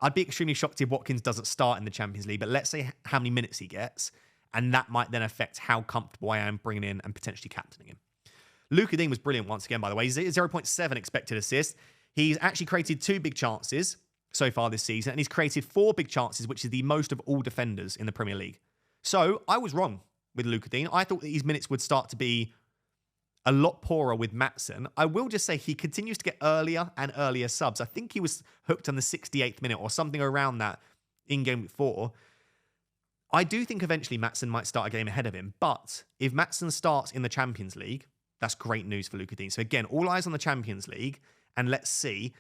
I'd be extremely shocked if Watkins doesn't start in the Champions League, but let's say how many minutes he gets, and that might then affect how comfortable I am bringing in and potentially captaining him. Luke Dean was brilliant once again, by the way. 0.7 expected assist. He's actually created 2 big chances so far this season, and he's created 4 big chances, which is the most of all defenders in the Premier League. So I was wrong with Luke Dean. I thought that these minutes would start to be a lot poorer with Maatsen. I will just say he continues to get earlier and earlier subs. I think he was hooked on the 68th minute or something around that in game week 4. I do think eventually Maatsen might start a game ahead of him, but if Maatsen starts in the Champions League, that's great news for Luke Dean. So again, all eyes on the Champions League, and let's see.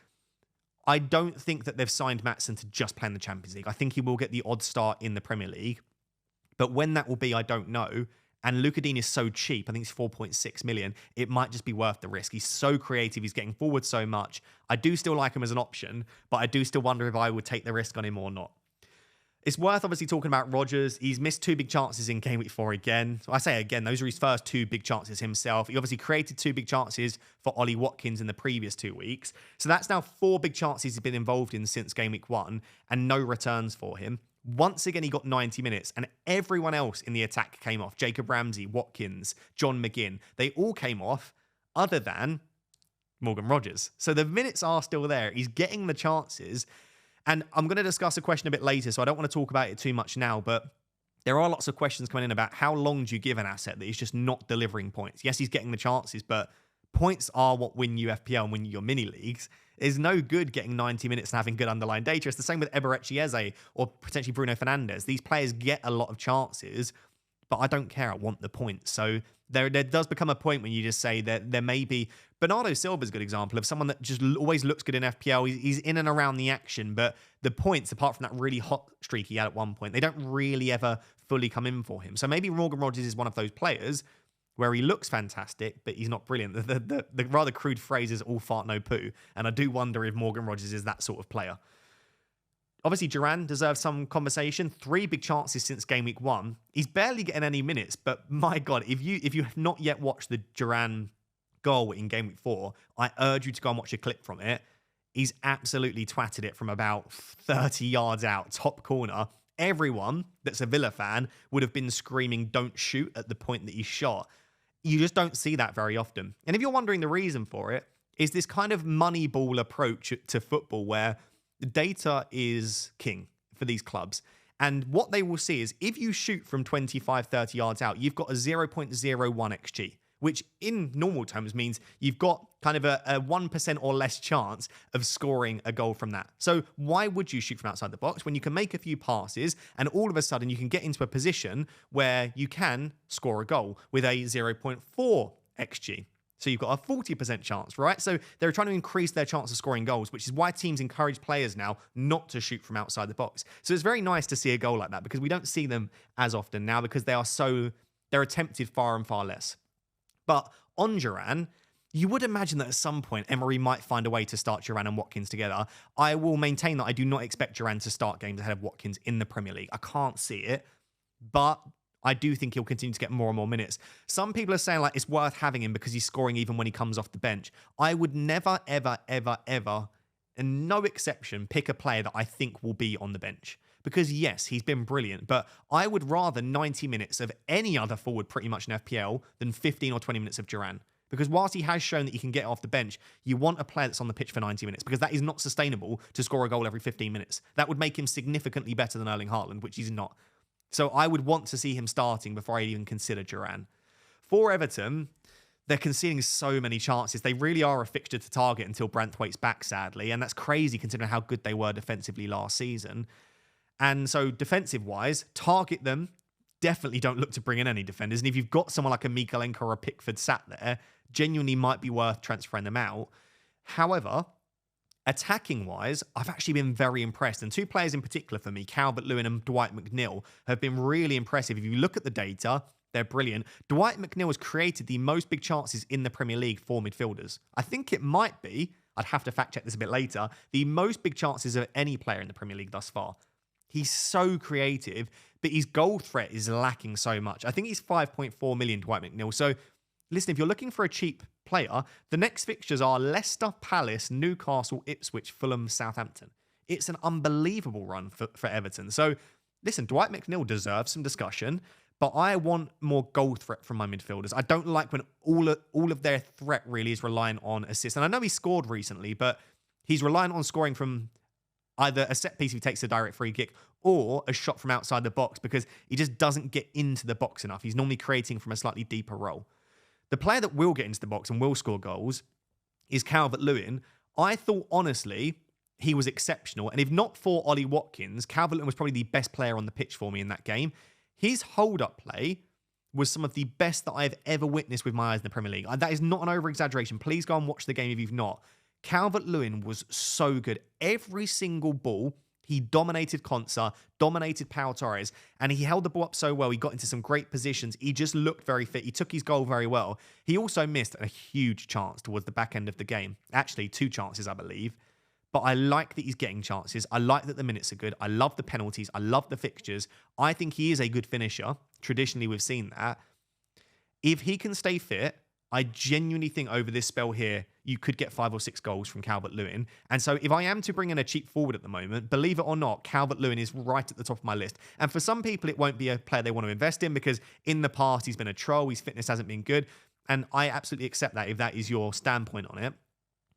I don't think that they've signed Maatsen to just play in the Champions League. I think he will get the odd start in the Premier League. But when that will be, I don't know. And Luke Dean is so cheap. I think it's 4.6 million. It might just be worth the risk. He's so creative. He's getting forward so much. I do still like him as an option, but I do still wonder if I would take the risk on him or not. It's worth obviously talking about Rodgers. He's missed 2 big chances in game week 4 again. So I say again, those are his first 2 big chances himself. He obviously created 2 big chances for Ollie Watkins in the previous 2 weeks. So that's now 4 big chances he's been involved in since game week 1 and no returns for him. Once again, he got 90 minutes and everyone else in the attack came off. Jacob Ramsey, Watkins, John McGinn. They all came off other than Morgan Rodgers. So the minutes are still there. He's getting the chances. And I'm going to discuss a question a bit later, so I don't want to talk about it too much now, but there are lots of questions coming in about how long do you give an asset that is just not delivering points? Yes, he's getting the chances, but points are what win you FPL and win you your mini leagues. It's no good getting 90 minutes and having good underlying data. It's the same with Eberechi Eze or potentially Bruno Fernandes. These players get a lot of chances, but I don't care. I want the points. So there does become a point when you just say that there may be... Bernardo Silva's a good example of someone that just always looks good in FPL. He's in and around the action, but the points, apart from that really hot streak he had at one point, they don't really ever fully come in for him. So maybe Morgan Rodgers is one of those players where he looks fantastic, but he's not brilliant. The rather crude phrase is all fart, no poo. And I do wonder if Morgan Rodgers is that sort of player. Obviously, Duran deserves some conversation. 3 big chances since game week 1. He's barely getting any minutes, but my God, if you have not yet watched the Duran goal in game week 4, I urge you to go and watch a clip from it. He's absolutely twatted it from about 30 yards out, top corner. Everyone that's a Villa fan would have been screaming, "Don't shoot," at the point that he shot. You just don't see that very often. And if you're wondering the reason for it, is this kind of money ball approach to football where data is king for these clubs. And what they will see is if you shoot from 25, 30 yards out, you've got a 0.01 XG, which in normal terms means you've got kind of a 1% or less chance of scoring a goal from that. So why would you shoot from outside the box when you can make a few passes and all of a sudden you can get into a position where you can score a goal with a 0.4 XG? So you've got a 40% chance, right? So they're trying to increase their chance of scoring goals, which is why teams encourage players now not to shoot from outside the box. So it's very nice to see a goal like that because we don't see them as often now because they're attempted far and far less. But on Duran, you would imagine that at some point Emery might find a way to start Duran and Watkins together. I will maintain that I do not expect Duran to start games ahead of Watkins in the Premier League. I can't see it, but I do think he'll continue to get more and more minutes. Some people are saying like it's worth having him because he's scoring even when he comes off the bench. I would never, ever, ever, ever, and no exception, pick a player that I think will be on the bench. Because yes, he's been brilliant, but I would rather 90 minutes of any other forward pretty much in FPL than 15 or 20 minutes of Duran. Because whilst he has shown that he can get off the bench, you want a player that's on the pitch for 90 minutes, because that is not sustainable to score a goal every 15 minutes. That would make him significantly better than Erling Haaland, which he's not. So I would want to see him starting before I even consider Duran. For Everton, they're conceding so many chances. They really are a fixture to target until Branthwaite's back, sadly. And that's crazy considering how good they were defensively last season. And so defensive-wise, target them. Definitely don't look to bring in any defenders. And if you've got someone like a Mikalenko or a Pickford sat there, genuinely might be worth transferring them out. However, attacking-wise, I've actually been very impressed. And two players in particular for me, Calvert-Lewin and Dwight McNeil, have been really impressive. If you look at the data, they're brilliant. Dwight McNeil has created the most big chances in the Premier League for midfielders. I think it might be, I'd have to fact check this a bit later, the most big chances of any player in the Premier League thus far. He's so creative, but his goal threat is lacking so much. I think he's 5.4 million, Dwight McNeil. So listen, if you're looking for a cheap player, the next fixtures are Leicester, Palace, Newcastle, Ipswich, Fulham, Southampton. It's an unbelievable run for Everton. So listen, Dwight McNeil deserves some discussion, but I want more goal threat from my midfielders. I don't like when all of their threat really is relying on assists. And I know he scored recently, but he's relying on scoring from either a set piece if he takes a direct free kick or a shot from outside the box, because he just doesn't get into the box enough. He's normally creating from a slightly deeper role. The player that will get into the box and will score goals is Calvert-Lewin. I thought, honestly, he was exceptional. And if not for Ollie Watkins, Calvert-Lewin was probably the best player on the pitch for me in that game. His hold-up play was some of the best that I've ever witnessed with my eyes in the Premier League. That is not an over-exaggeration. Please go and watch the game if you've not. Calvert-Lewin was so good. Every single ball, he dominated Konsa, dominated Pau Torres, and he held the ball up so well. He got into some great positions. He just looked very fit. He took his goal very well. He also missed a huge chance towards the back end of the game. Actually, 2 chances, I believe. But I like that he's getting chances. I like that the minutes are good. I love the penalties. I love the fixtures. I think he is a good finisher. Traditionally, we've seen that. If he can stay fit, I genuinely think over this spell here, you could get 5 or 6 goals from Calvert-Lewin. And so if I am to bring in a cheap forward at the moment, believe it or not, Calvert-Lewin is right at the top of my list. And for some people, it won't be a player they want to invest in because in the past, he's been a troll. His fitness hasn't been good. And I absolutely accept that if that is your standpoint on it.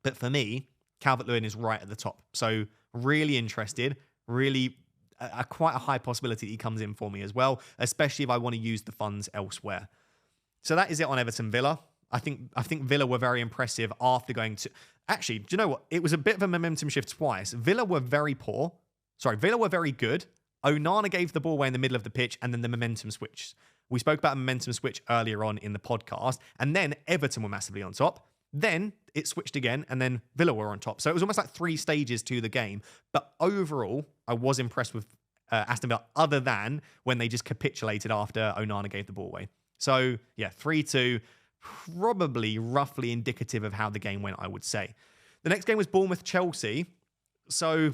But for me, Calvert-Lewin is right at the top. So really interested, really quite a high possibility that he comes in for me as well, especially if I want to use the funds elsewhere. So that is it on Everton Villa. I think Villa were very impressive after going to... Actually, do you know what? It was a bit of a momentum shift twice. Villa were very poor. Sorry, Villa were very good. Onana gave the ball away in the middle of the pitch, and then the momentum switched. We spoke about a momentum switch earlier on in the podcast, and then Everton were massively on top. Then it switched again, and then Villa were on top. So it was almost like 3 stages to the game. But overall, I was impressed with Aston Villa, other than when they just capitulated after Onana gave the ball away. So, yeah, 3-2, probably roughly indicative of how the game went, I would say. The next game was Bournemouth-Chelsea. So,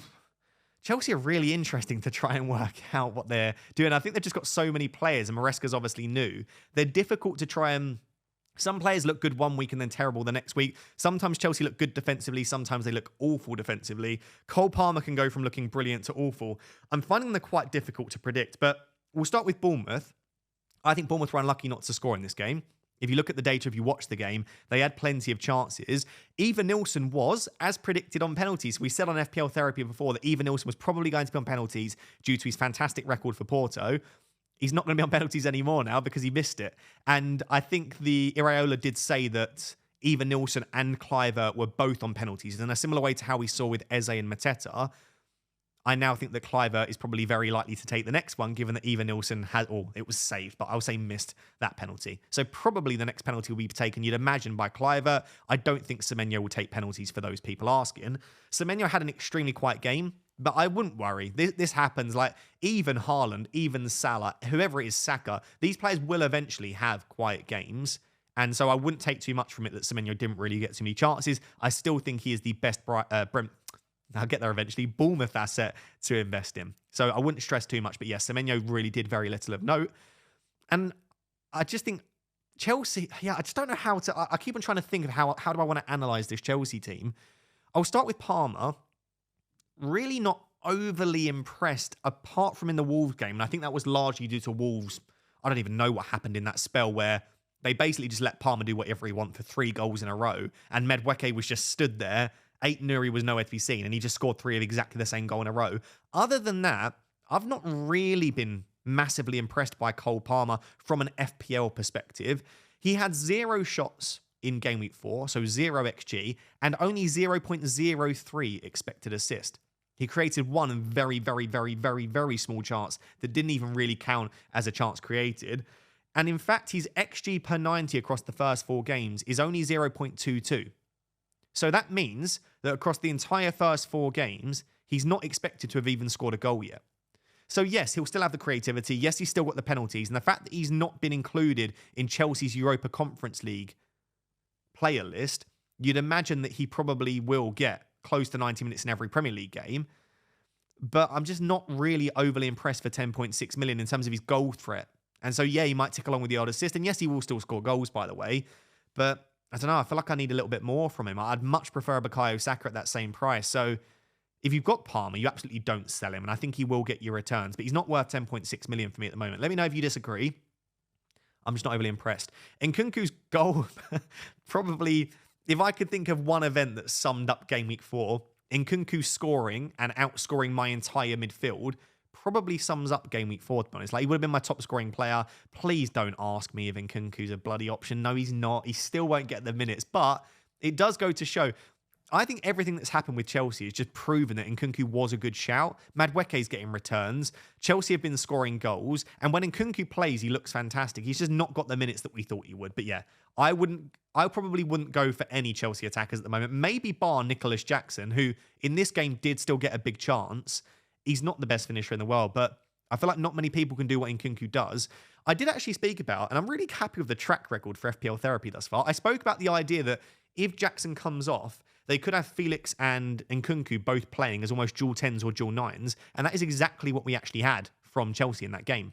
Chelsea are really interesting to try and work out what they're doing. I think they've just got so many players, and Maresca's obviously new. They're difficult to try and... Some players look good one week and then terrible the next week. Sometimes Chelsea look good defensively. Sometimes they look awful defensively. Cole Palmer can go from looking brilliant to awful. I'm finding them quite difficult to predict, but we'll start with Bournemouth. I think Bournemouth were unlucky not to score in this game. If you look at the data, if you watch the game, they had plenty of chances. Eva Nilsson was, as predicted, on penalties. We said on FPL Therapy before that Eva Nilsson was probably going to be on penalties due to his fantastic record for Porto. He's not going to be on penalties anymore now because he missed it. And I think the Iraola did say that Eva Nilsson and Kluivert were both on penalties. In a similar way to how we saw with Eze and Mateta, I now think that Kluivert is probably very likely to take the next one, given that Eva Nilsson had, or it was saved, but I'll say missed that penalty. So probably the next penalty will be taken, you'd imagine, by Kluivert. I don't think Semenyo will take penalties for those people asking. Semenyo had an extremely quiet game, but I wouldn't worry. This happens. Like, even Haaland, even Salah, whoever it is, Saka, these players will eventually have quiet games. And so I wouldn't take too much from it that Semenyo didn't really get too many chances. I still think he is the best I'll get there eventually, Bournemouth asset to invest in. So I wouldn't stress too much. But yes, Semenyo really did very little of note. And I just think Chelsea, I just don't know how to... I keep on trying to think of how do I want to analyse this Chelsea team. I'll start with Palmer. Really not overly impressed apart from in the Wolves game. And I think that was largely due to Wolves. I don't even know what happened in that spell where they basically just let Palmer do whatever he wants for 3 goals in a row. And Madueke was just stood there. Ait Nouri was nowhere to be seen. And he just scored 3 of exactly the same goal in a row. Other than that, I've not really been massively impressed by Cole Palmer from an FPL perspective. He had 0 shots in game week 4, so 0 XG, and only 0.03 expected assist. He created 1 very, very, very, very, very small chance that didn't even really count as a chance created. And in fact, his XG per 90 across the first 4 games is only 0.22. So that means that across the entire first 4 games, he's not expected to have even scored a goal yet. So yes, he'll still have the creativity. Yes, he's still got the penalties. And the fact that he's not been included in Chelsea's Europa Conference League player list, you'd imagine that he probably will get close to 90 minutes in every Premier League game. But I'm just not really overly impressed for 10.6 million in terms of his goal threat. And so, yeah, he might tick along with the odd assist. And yes, he will still score goals, by the way. But I don't know. I feel like I need a little bit more from him. I'd much prefer Bukayo Saka at that same price. So if you've got Palmer, you absolutely don't sell him. And I think he will get your returns. But he's not worth 10.6 million for me at the moment. Let me know if you disagree. I'm just not overly impressed. Nkunku's goal, probably, if I could think of one event that summed up game week 4, Nkunku scoring and outscoring my entire midfield probably sums up game week 4, to be honest. Like, he would have been my top scoring player. Please don't ask me if Nkunku's a bloody option. No, he's not. He still won't get the minutes. But it does go to show, I think everything that's happened with Chelsea has just proven that Nkunku was a good shout. Madueke's getting returns. Chelsea have been scoring goals. And when Nkunku plays, he looks fantastic. He's just not got the minutes that we thought he would. But yeah, I probably wouldn't go for any Chelsea attackers at the moment. Maybe bar Nicholas Jackson, who in this game did still get a big chance. He's not the best finisher in the world, but I feel like not many people can do what Nkunku does. I did actually speak about, and I'm really happy with the track record for FPL Therapy thus far. I spoke about the idea that if Jackson comes off, they could have Felix and Nkunku both playing as almost dual 10s or dual 9s, and that is exactly what we actually had from Chelsea in that game.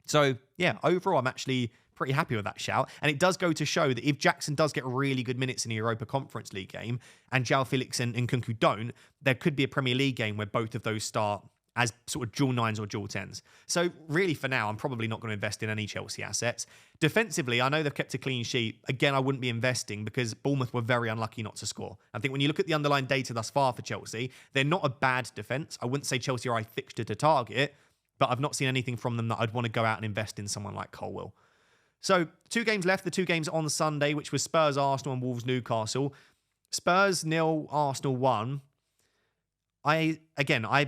So, yeah, overall, I'm actually pretty happy with that shout. And it does go to show that if Jackson does get really good minutes in a Europa Conference League game, and João Felix and Nkunku don't, there could be a Premier League game where both of those start as sort of dual 9s or dual 10s. So really for now, I'm probably not going to invest in any Chelsea assets. Defensively, I know they've kept a clean sheet. Again, I wouldn't be investing because Bournemouth were very unlucky not to score. I think when you look at the underlying data thus far for Chelsea, they're not a bad defence. I wouldn't say Chelsea are a fixture to target, but I've not seen anything from them that I'd want to go out and invest in someone like Colwill. So 2 games left, the 2 games on Sunday, which was Spurs, Arsenal and Wolves, Newcastle. Spurs 0, Arsenal 1. I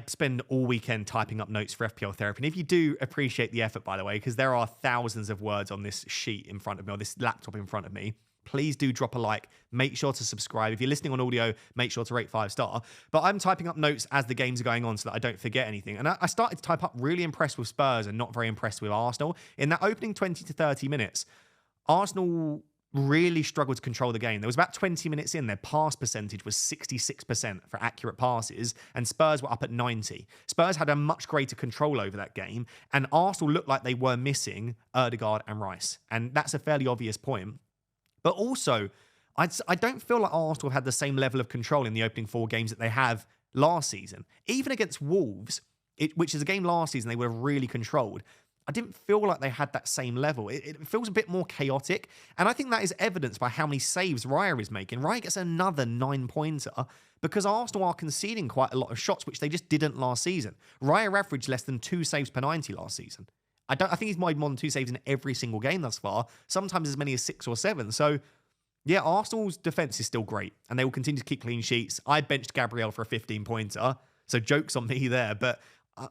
spend all weekend typing up notes for FPL Therapy. And if you do appreciate the effort, by the way, because there are thousands of words on this sheet in front of me, or this laptop in front of me, please do drop a like. Make sure to subscribe. If you're listening on audio, make sure to rate 5-star. But I'm typing up notes as the games are going on so that I don't forget anything. And I started to type up really impressed with Spurs and not very impressed with Arsenal. In that opening 20 to 30 minutes, Arsenal really struggled to control the game. There was about 20 minutes in, their pass percentage was 66% for accurate passes, and Spurs were up at 90. Spurs had a much greater control over that game, and Arsenal looked like they were missing Ødegaard and Rice. And that's a fairly obvious point. But also, I don't feel like Arsenal had the same level of control in the opening 4 games that they have last season. Even against Wolves, which is a game last season they were really controlled, I didn't feel like they had that same level. It feels a bit more chaotic. And I think that is evidenced by how many saves Raya is making. Raya gets another 9-pointer because Arsenal are conceding quite a lot of shots, which they just didn't last season. Raya averaged less than 2 saves per 90 last season. I think he's made more than 2 saves in every single game thus far, sometimes as many as 6 or 7. So, yeah, Arsenal's defence is still great, and they will continue to keep clean sheets. I benched Gabriel for a 15-pointer, so joke's on me there, but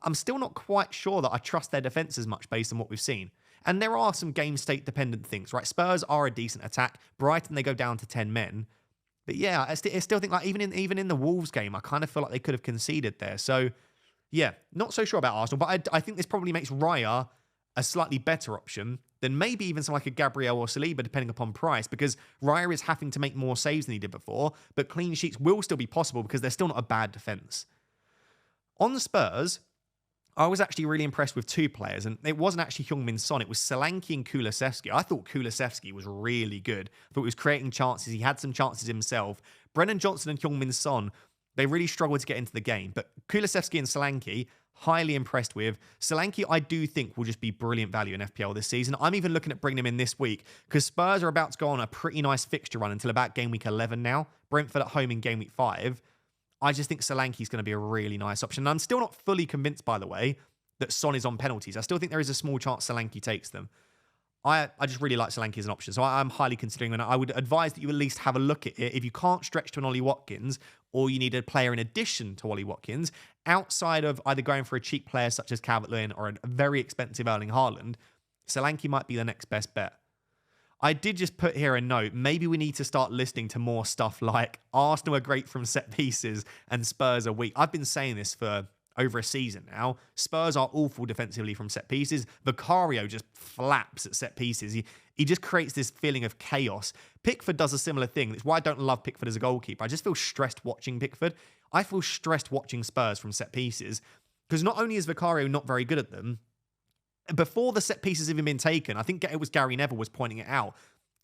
I'm still not quite sure that I trust their defence as much based on what we've seen. And there are some game state dependent things, right? Spurs are a decent attack. Brighton, they go down to 10 men. But yeah, I still think like even in the Wolves game, I kind of feel like they could have conceded there. So yeah, not so sure about Arsenal, but I think this probably makes Raya a slightly better option than maybe even someone like a Gabriel or Saliba, depending upon price, because Raya is having to make more saves than he did before, but clean sheets will still be possible because they're still not a bad defence. On the Spurs, I was actually really impressed with 2 players, and it wasn't actually Heung-min Son, it was Solanke and Kulusevski. I thought Kulusevski was really good. I thought he was creating chances. He had some chances himself. Brennan Johnson and Heung-min Son They really struggled to get into the game. But Kulusevski and Solanke, highly impressed with. Solanke, I do think, will just be brilliant value in FPL this season. I'm even looking at bringing him in this week because Spurs are about to go on a pretty nice fixture run until about game week 11 now. Brentford at home in game week 5. I just think Solanke is going to be a really nice option. And I'm still not fully convinced, by the way, that Son is on penalties. I still think there is a small chance Solanke takes them. I just really like Solanke as an option. So I'm highly considering him. And I would advise that you at least have a look at it. If you can't stretch to an Ollie Watkins, or you need a player in addition to Ollie Watkins, outside of either going for a cheap player such as Calvert-Lewin or a very expensive Erling Haaland, Solanke might be the next best bet. I did just put here a note. Maybe we need to start listening to more stuff like Arsenal are great from set pieces and Spurs are weak. I've been saying this for over a season now. Spurs are awful defensively from set pieces. Vicario just flaps at set pieces. He just creates this feeling of chaos. Pickford does a similar thing. That's why I don't love Pickford as a goalkeeper. I just feel stressed watching Pickford. I feel stressed watching Spurs from set pieces because not only is Vicario not very good at them, before the set pieces have even been taken, I think it was Gary Neville was pointing it out.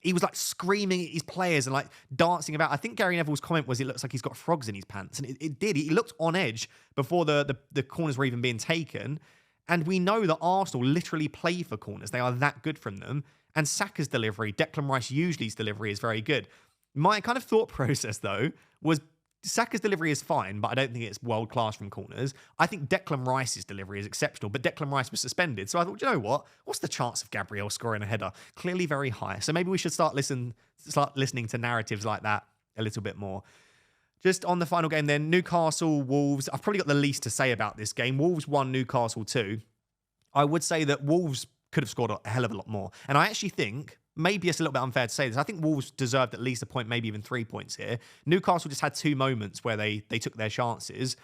He was like screaming at his players and like dancing about. I think Gary Neville's comment was it looks like he's got frogs in his pants. And it did. He looked on edge before the corners were even being taken. And we know that Arsenal literally play for corners. They are that good from them. And Saka's delivery, Declan Rice usually's delivery is very good. My kind of thought process, though, was Saka's delivery is fine, but I don't think it's world-class from corners. I think Declan Rice's delivery is exceptional, but Declan Rice was suspended. So I thought, you know what? What's the chance of Gabriel scoring a header? Clearly very high. So maybe we should start listening to narratives like that a little bit more. Just on the final game then, Newcastle, Wolves. I've probably got the least to say about this game. Wolves 1, Newcastle 2. I would say that Wolves could have scored a hell of a lot more. And I actually think, maybe it's a little bit unfair to say this, I think Wolves deserved at least a point, maybe even 3 points here. Newcastle just had 2 moments where they took their chances.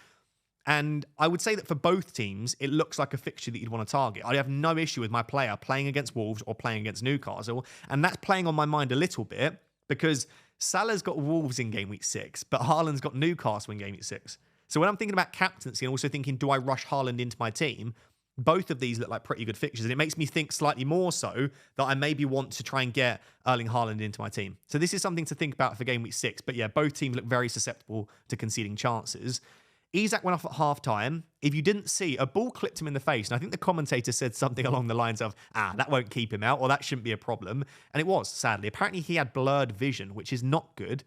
And I would say that for both teams, it looks like a fixture that you'd want to target. I have no issue with my player playing against Wolves or playing against Newcastle. And that's playing on my mind a little bit because Salah's got Wolves in game week 6, but Haaland's got Newcastle in game week 6. So when I'm thinking about captaincy and also thinking, do I rush Haaland into my team? Both of these look like pretty good fixtures, and it makes me think slightly more so that I maybe want to try and get Erling Haaland into my team. So this is something to think about for game week 6. But yeah, both teams look very susceptible to conceding chances. Isak went off at half-time. If you didn't see, a ball clipped him in the face, and I think the commentator said something along the lines of, that won't keep him out, or that shouldn't be a problem. And it was, sadly. Apparently he had blurred vision, which is not good.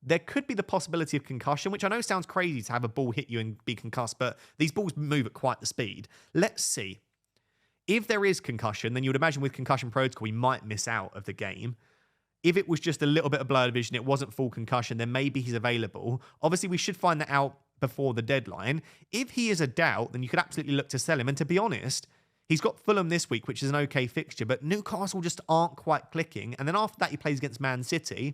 There could be the possibility of concussion, which I know sounds crazy to have a ball hit you and be concussed, but these balls move at quite the speed. Let's see. If there is concussion, then you would imagine with concussion protocol, he might miss out of the game. If it was just a little bit of blurred vision, it wasn't full concussion, then maybe he's available. Obviously, we should find that out before the deadline. If he is a doubt, then you could absolutely look to sell him. And to be honest, he's got Fulham this week, which is an okay fixture, but Newcastle just aren't quite clicking. And then after that, he plays against Man City.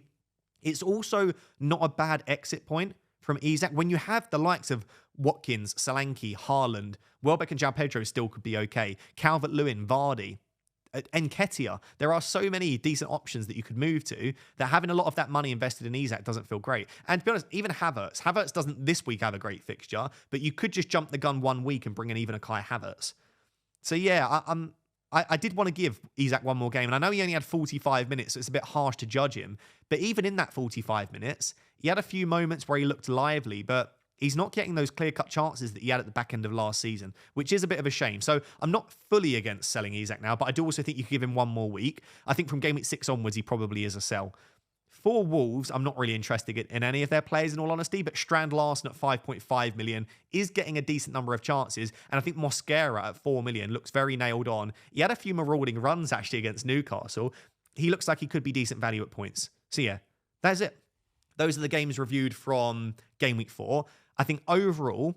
It's also not a bad exit point from Isak. When you have the likes of Watkins, Solanke, Haaland, Welbeck and João Pedro still could be okay. Calvert-Lewin, Vardy, Nketiah. There are so many decent options that you could move to that having a lot of that money invested in Isak doesn't feel great. And to be honest, even Havertz doesn't this week have a great fixture, but you could just jump the gun 1 week and bring in even a Kai Havertz. So yeah, I did want to give Isak one more game, and I know he only had 45 minutes, so it's a bit harsh to judge him. But even in that 45 minutes, he had a few moments where he looked lively, but he's not getting those clear-cut chances that he had at the back end of last season, which is a bit of a shame. So I'm not fully against selling Isak now, but I do also think you could give him one more week. I think from game week 6 onwards, he probably is a sell. For Wolves, I'm not really interested in any of their players, in all honesty, but Strand Larson at 5.5 million is getting a decent number of chances, and I think Mosquera at 4 million looks very nailed on. He had a few marauding runs, actually, against Newcastle. He looks like he could be decent value at points. So yeah, that's it. Those are the games reviewed from Game Week 4. I think overall,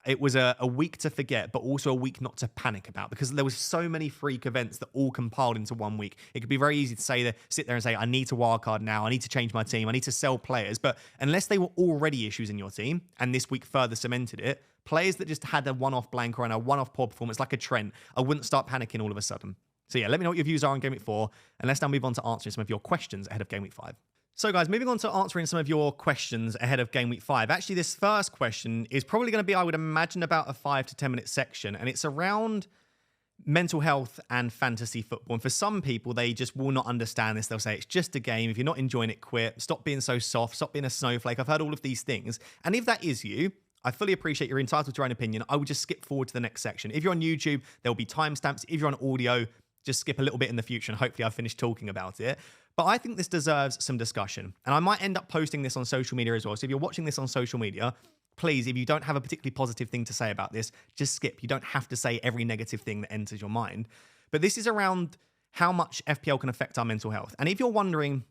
it was a week to forget, but also a week not to panic about, because there was so many freak events that all compiled into 1 week. It could be very easy to sit there and say, I need to wildcard now, I need to change my team, I need to sell players. But unless they were already issues in your team, and this week further cemented it, players that just had a one-off blank or a one-off poor performance, like a Trent, I wouldn't start panicking all of a sudden. So yeah, let me know what your views are on Game Week 4, and let's now move on to answering some of your questions ahead of Game Week 5. So guys, moving on to answering some of your questions ahead of Game Week 5. Actually, this first question is probably going to be, I would imagine, about a 5 to 10 minute section, and it's around mental health and fantasy football. And for some people, they just will not understand this. They'll say, it's just a game. If you're not enjoying it, quit. Stop being so soft. Stop being a snowflake. I've heard all of these things. And if that is you, I fully appreciate you're entitled to your own opinion. I would just skip forward to the next section. If you're on YouTube, there'll be timestamps. If you're on audio, just skip a little bit in the future and hopefully I've finished talking about it. But I think this deserves some discussion. And I might end up posting this on social media as well. So if you're watching this on social media, please, if you don't have a particularly positive thing to say about this, just skip. You don't have to say every negative thing that enters your mind. But this is around how much FPL can affect our mental health. And if you're wondering,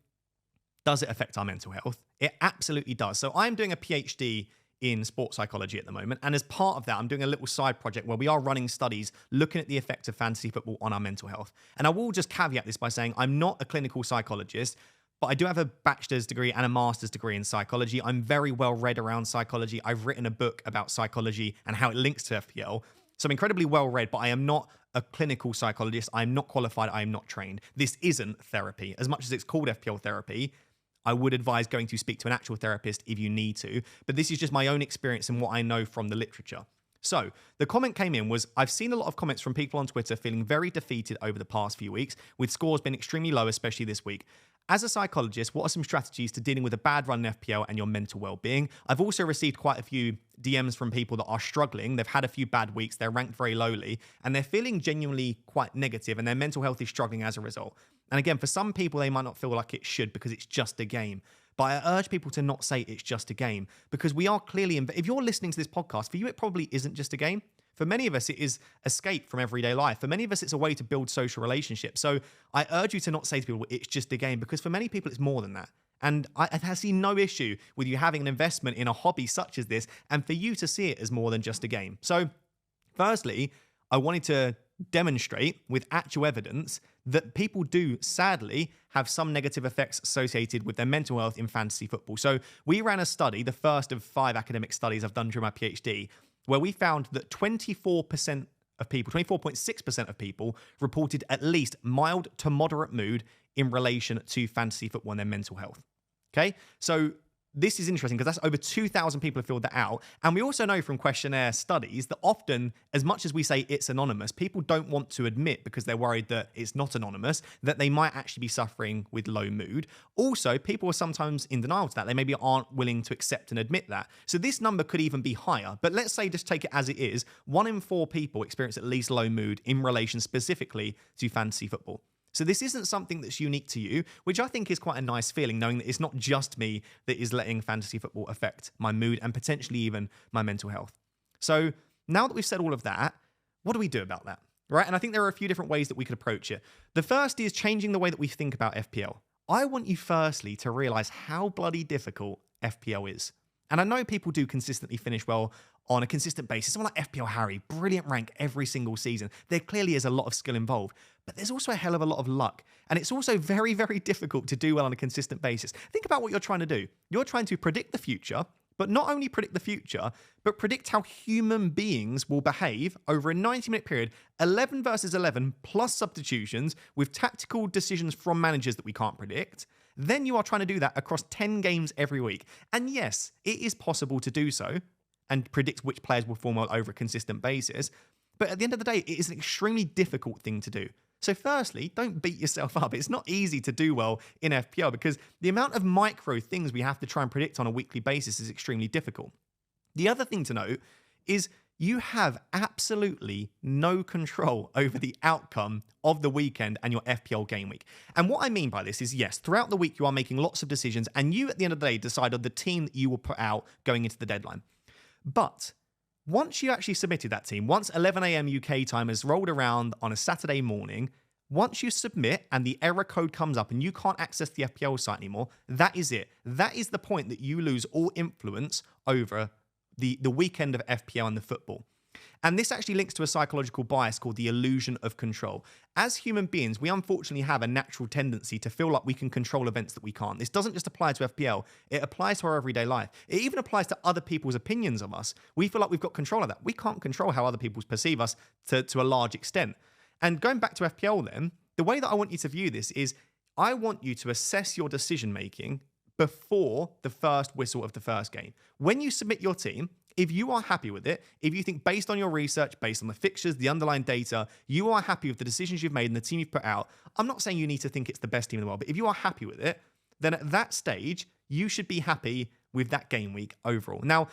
does it affect our mental health? It absolutely does. So I'm doing a PhD in sports psychology at the moment. And as part of that, I'm doing a little side project where we are running studies looking at the effect of fantasy football on our mental health. And I will just caveat this by saying I'm not a clinical psychologist, but I do have a bachelor's degree and a master's degree in psychology. I'm very well read around psychology. I've written a book about psychology and how it links to FPL. So I'm incredibly well read, but I am not a clinical psychologist. I'm not qualified. I am not trained. This isn't therapy. As much as it's called FPL therapy, I would advise going to speak to an actual therapist if you need to. But this is just my own experience and what I know from the literature. So the comment came in was, I've seen a lot of comments from people on Twitter feeling very defeated over the past few weeks, with scores being extremely low, especially this week. As a psychologist, what are some strategies to dealing with a bad run in FPL and your mental well-being? I've also received quite a few DMs from people that are struggling. They've had a few bad weeks. They're ranked very lowly and they're feeling genuinely quite negative and their mental health is struggling as a result. And again, for some people, they might not feel like it should because it's just a game. But I urge people to not say it's just a game because we are clearly, if you're listening to this podcast, for you, it probably isn't just a game. For many of us, it is escape from everyday life. For many of us, it's a way to build social relationships. So I urge you to not say to people, it's just a game, because for many people, it's more than that. And I see no issue with you having an investment in a hobby such as this and for you to see it as more than just a game. So firstly, I wanted to demonstrate with actual evidence that people do, sadly, have some negative effects associated with their mental health in fantasy football. So we ran a study, the first of 5 academic studies I've done during my PhD, where we found that 24% of people, 24.6% of people reported at least mild to moderate mood in relation to fantasy football and their mental health. Okay, so this is interesting because that's over 2,000 people have filled that out. And we also know from questionnaire studies that often, as much as we say it's anonymous, people don't want to admit because they're worried that it's not anonymous, that they might actually be suffering with low mood. Also, people are sometimes in denial to that. They maybe aren't willing to accept and admit that. So this number could even be higher. But let's say, just take it as it is, 1 in 4 people experience at least low mood in relation specifically to fantasy football. So this isn't something that's unique to you, which I think is quite a nice feeling, knowing that it's not just me that is letting fantasy football affect my mood and potentially even my mental health. So now that we've said all of that, what do we do about that? Right? And I think there are a few different ways that we could approach it. The first is changing the way that we think about FPL. I want you firstly to realize how bloody difficult FPL is. And I know people do consistently finish well on a consistent basis. Someone like FPL Harry, brilliant rank every single season. There clearly is a lot of skill involved, but there's also a hell of a lot of luck. And it's also very, very difficult to do well on a consistent basis. Think about what you're trying to do. You're trying to predict the future, but not only predict the future, but predict how human beings will behave over a 90-minute period, 11 versus 11 plus substitutions with tactical decisions from managers that we can't predict. Then you are trying to do that across 10 games every week. And yes, it is possible to do so and predict which players will perform well over a consistent basis. But at the end of the day, it is an extremely difficult thing to do. So firstly, don't beat yourself up. It's not easy to do well in FPL because the amount of micro things we have to try and predict on a weekly basis is extremely difficult. The other thing to note is you have absolutely no control over the outcome of the weekend and your FPL game week. And what I mean by this is, yes, throughout the week you are making lots of decisions and you, at the end of the day, decide on the team that you will put out going into the deadline. But once you actually submitted that team, once 11 a.m. UK time has rolled around on a Saturday morning, once you submit and the error code comes up and you can't access the FPL site anymore, that is it. That is the point that you lose all influence over the weekend of FPL and the football. And this actually links to a psychological bias called the illusion of control. As human beings, we unfortunately have a natural tendency to feel like we can control events that we can't. This doesn't just apply to FPL, it applies to our everyday life. It even applies to other people's opinions of us. We feel like we've got control of that. We can't control how other people perceive us to a large extent. And going back to FPL then, the way that I want you to view this is I want you to assess your decision making before the first whistle of the first game. When you submit your team, if you are happy with it, if you think based on your research, based on the fixtures, the underlying data, you are happy with the decisions you've made and the team you've put out, I'm not saying you need to think it's the best team in the world, but if you are happy with it, then at that stage, you should be happy with that game week overall. Now,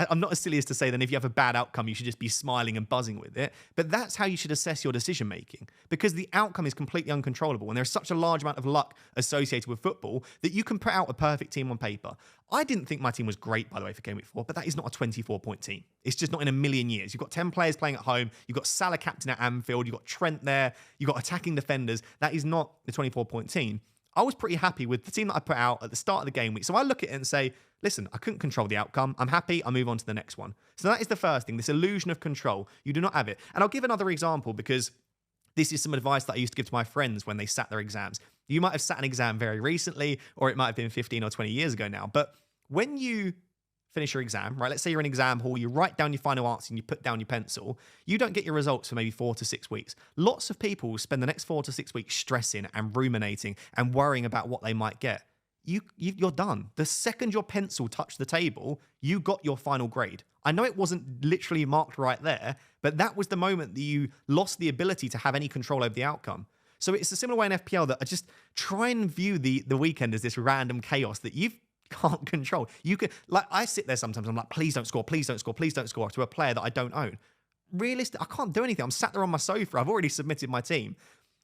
I'm not as silly as to say that if you have a bad outcome, you should just be smiling and buzzing with it. But that's how you should assess your decision making, because the outcome is completely uncontrollable. And there's such a large amount of luck associated with football that you can put out a perfect team on paper. I didn't think my team was great, by the way, for Game Week 4, but that is not a 24-point team. It's just not in a million years. You've got 10 players playing at home. You've got Salah captain at Anfield. You've got Trent there. You've got attacking defenders. That is not the 24-point team. I was pretty happy with the team that I put out at the start of the game week. So I look at it and say, listen, I couldn't control the outcome. I'm happy. I'll move on to the next one. So that is the first thing, this illusion of control. You do not have it. And I'll give another example, because this is some advice that I used to give to my friends when they sat their exams. You might have sat an exam very recently, or it might have been 15 or 20 years ago now. But when you finish your exam, right? Let's say you're in exam hall, you write down your final answer and you put down your pencil. You don't get your results for maybe 4 to 6 weeks. Lots of people spend the next 4 to 6 weeks stressing and ruminating and worrying about what they might get. You're done. The second your pencil touched the table, you got your final grade. I know it wasn't literally marked right there, but that was the moment that you lost the ability to have any control over the outcome. So it's a similar way in FPL that I just try and view the weekend as this random chaos that you can't control. You can, like, I sit there sometimes, I'm like, please don't score, please don't score, please don't score to a player that I don't own. Realistic, I can't do anything. I'm sat there on my sofa. I've already submitted my team.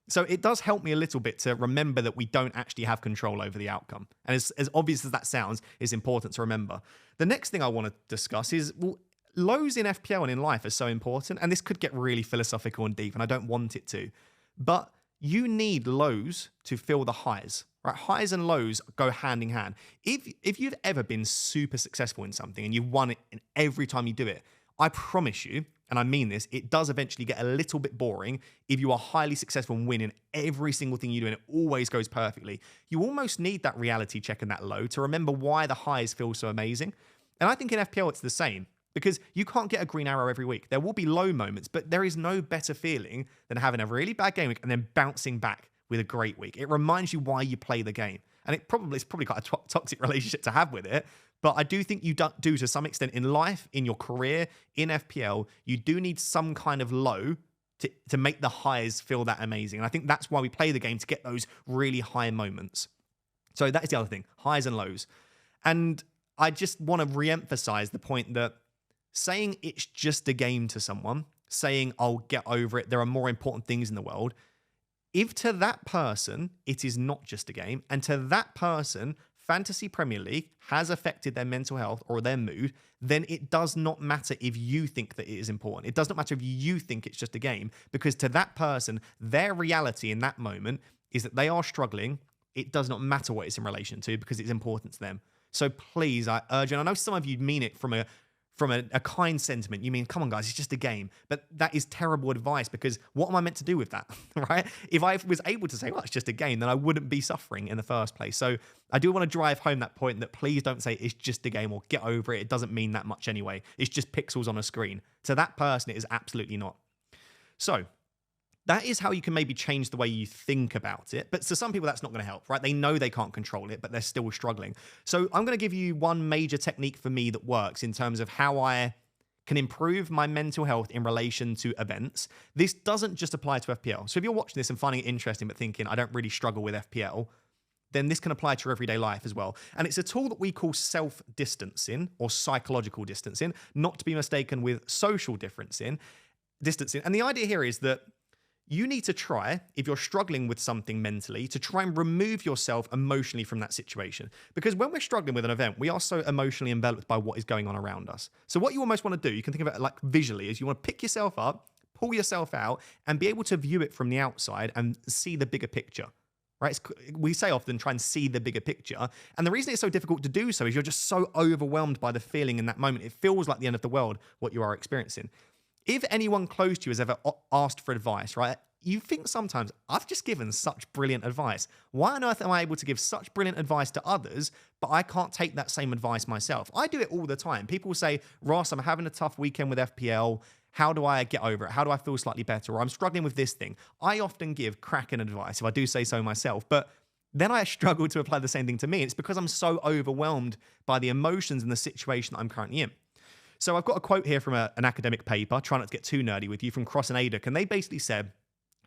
So it does help me a little bit to remember that we don't actually have control over the outcome. And as obvious as that sounds, it's important to remember. The next thing I want to discuss is, well, lows in FPL and in life are so important. And this could get really philosophical and deep, and I don't want it to. But you need lows to fill the highs, right? Highs and lows go hand in hand. If you've ever been super successful in something and you've won it every time you do it, I promise you, and I mean this, it does eventually get a little bit boring if you are highly successful and winning every single thing you do and it always goes perfectly. You almost need that reality check and that low to remember why the highs feel so amazing. And I think in FPL it's the same, because you can't get a green arrow every week. There will be low moments, but there is no better feeling than having a really bad game week and then bouncing back with a great week. It reminds you why you play the game. And it's probably quite a toxic relationship to have with it. But I do think you do to some extent in life, in your career, in FPL, you do need some kind of low to make the highs feel that amazing. And I think that's why we play the game, to get those really high moments. So that is the other thing, highs and lows. And I just want to re-emphasize the point that saying it's just a game to someone, saying, I'll get over it, there are more important things in the world, if to that person it is not just a game, and to that person Fantasy Premier League has affected their mental health or their mood, then it does not matter if you think that it is important. It does not matter if you think it's just a game, because to that person, their reality in that moment is that they are struggling. It does not matter what it's in relation to, because it's important to them. So please, I urge, and I know some of you mean it from a kind sentiment. You mean, come on, guys, it's just a game. But that is terrible advice, because what am I meant to do with that, right? If I was able to say, well, it's just a game, then I wouldn't be suffering in the first place. So I do want to drive home that point that please don't say it's just a game or get over it. It doesn't mean that much anyway. It's just pixels on a screen. To that person, it is absolutely not. So that is how you can maybe change the way you think about it. But to some people, that's not going to help, right? They know they can't control it, but they're still struggling. So I'm going to give you one major technique for me that works in terms of how I can improve my mental health in relation to events. This doesn't just apply to FPL. So if you're watching this and finding it interesting, but thinking, I don't really struggle with FPL, then this can apply to your everyday life as well. And it's a tool that we call self-distancing or psychological distancing, not to be mistaken with social distancing. And the idea here is that you need to try, if you're struggling with something mentally, to try and remove yourself emotionally from that situation. Because when we're struggling with an event, we are so emotionally enveloped by what is going on around us. So what you almost want to do, you can think of it like visually, is you want to pick yourself up, pull yourself out, and be able to view it from the outside and see the bigger picture. Right? We say often try and see the bigger picture. And the reason it's so difficult to do so is you're just so overwhelmed by the feeling in that moment. It feels like the end of the world, what you are experiencing. If anyone close to you has ever asked for advice, right? You think sometimes, I've just given such brilliant advice. Why on earth am I able to give such brilliant advice to others, but I can't take that same advice myself? I do it all the time. People say, Ross, I'm having a tough weekend with FPL. How do I get over it? How do I feel slightly better? Or I'm struggling with this thing. I often give cracking advice, if I do say so myself, but then I struggle to apply the same thing to me. It's because I'm so overwhelmed by the emotions and the situation that I'm currently in. So I've got a quote here from an academic paper, try not to get too nerdy with you, from Cross and Adick, and they basically said,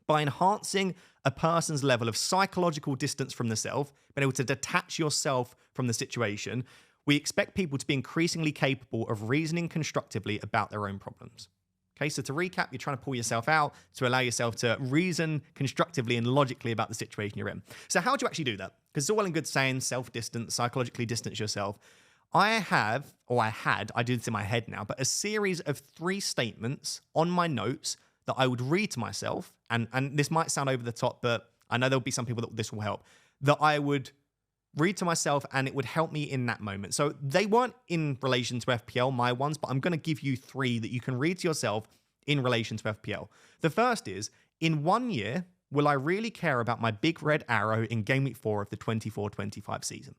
by enhancing a person's level of psychological distance from the self, being able to detach yourself from the situation, we expect people to be increasingly capable of reasoning constructively about their own problems. Okay, so to recap, you're trying to pull yourself out to allow yourself to reason constructively and logically about the situation you're in. So how do you actually do that? Because it's all well and good saying self-distance, psychologically distance yourself. I had, I do this in my head now, but a series of 3 statements on my notes that I would read to myself, and this might sound over the top, but I know there'll be some people that this will help, that I would read to myself and it would help me in that moment. So they weren't in relation to FPL, my ones, but I'm going to give you 3 that you can read to yourself in relation to FPL. The first is, in 1 year, will I really care about my big red arrow in Game Week 4 of the 24-25 season?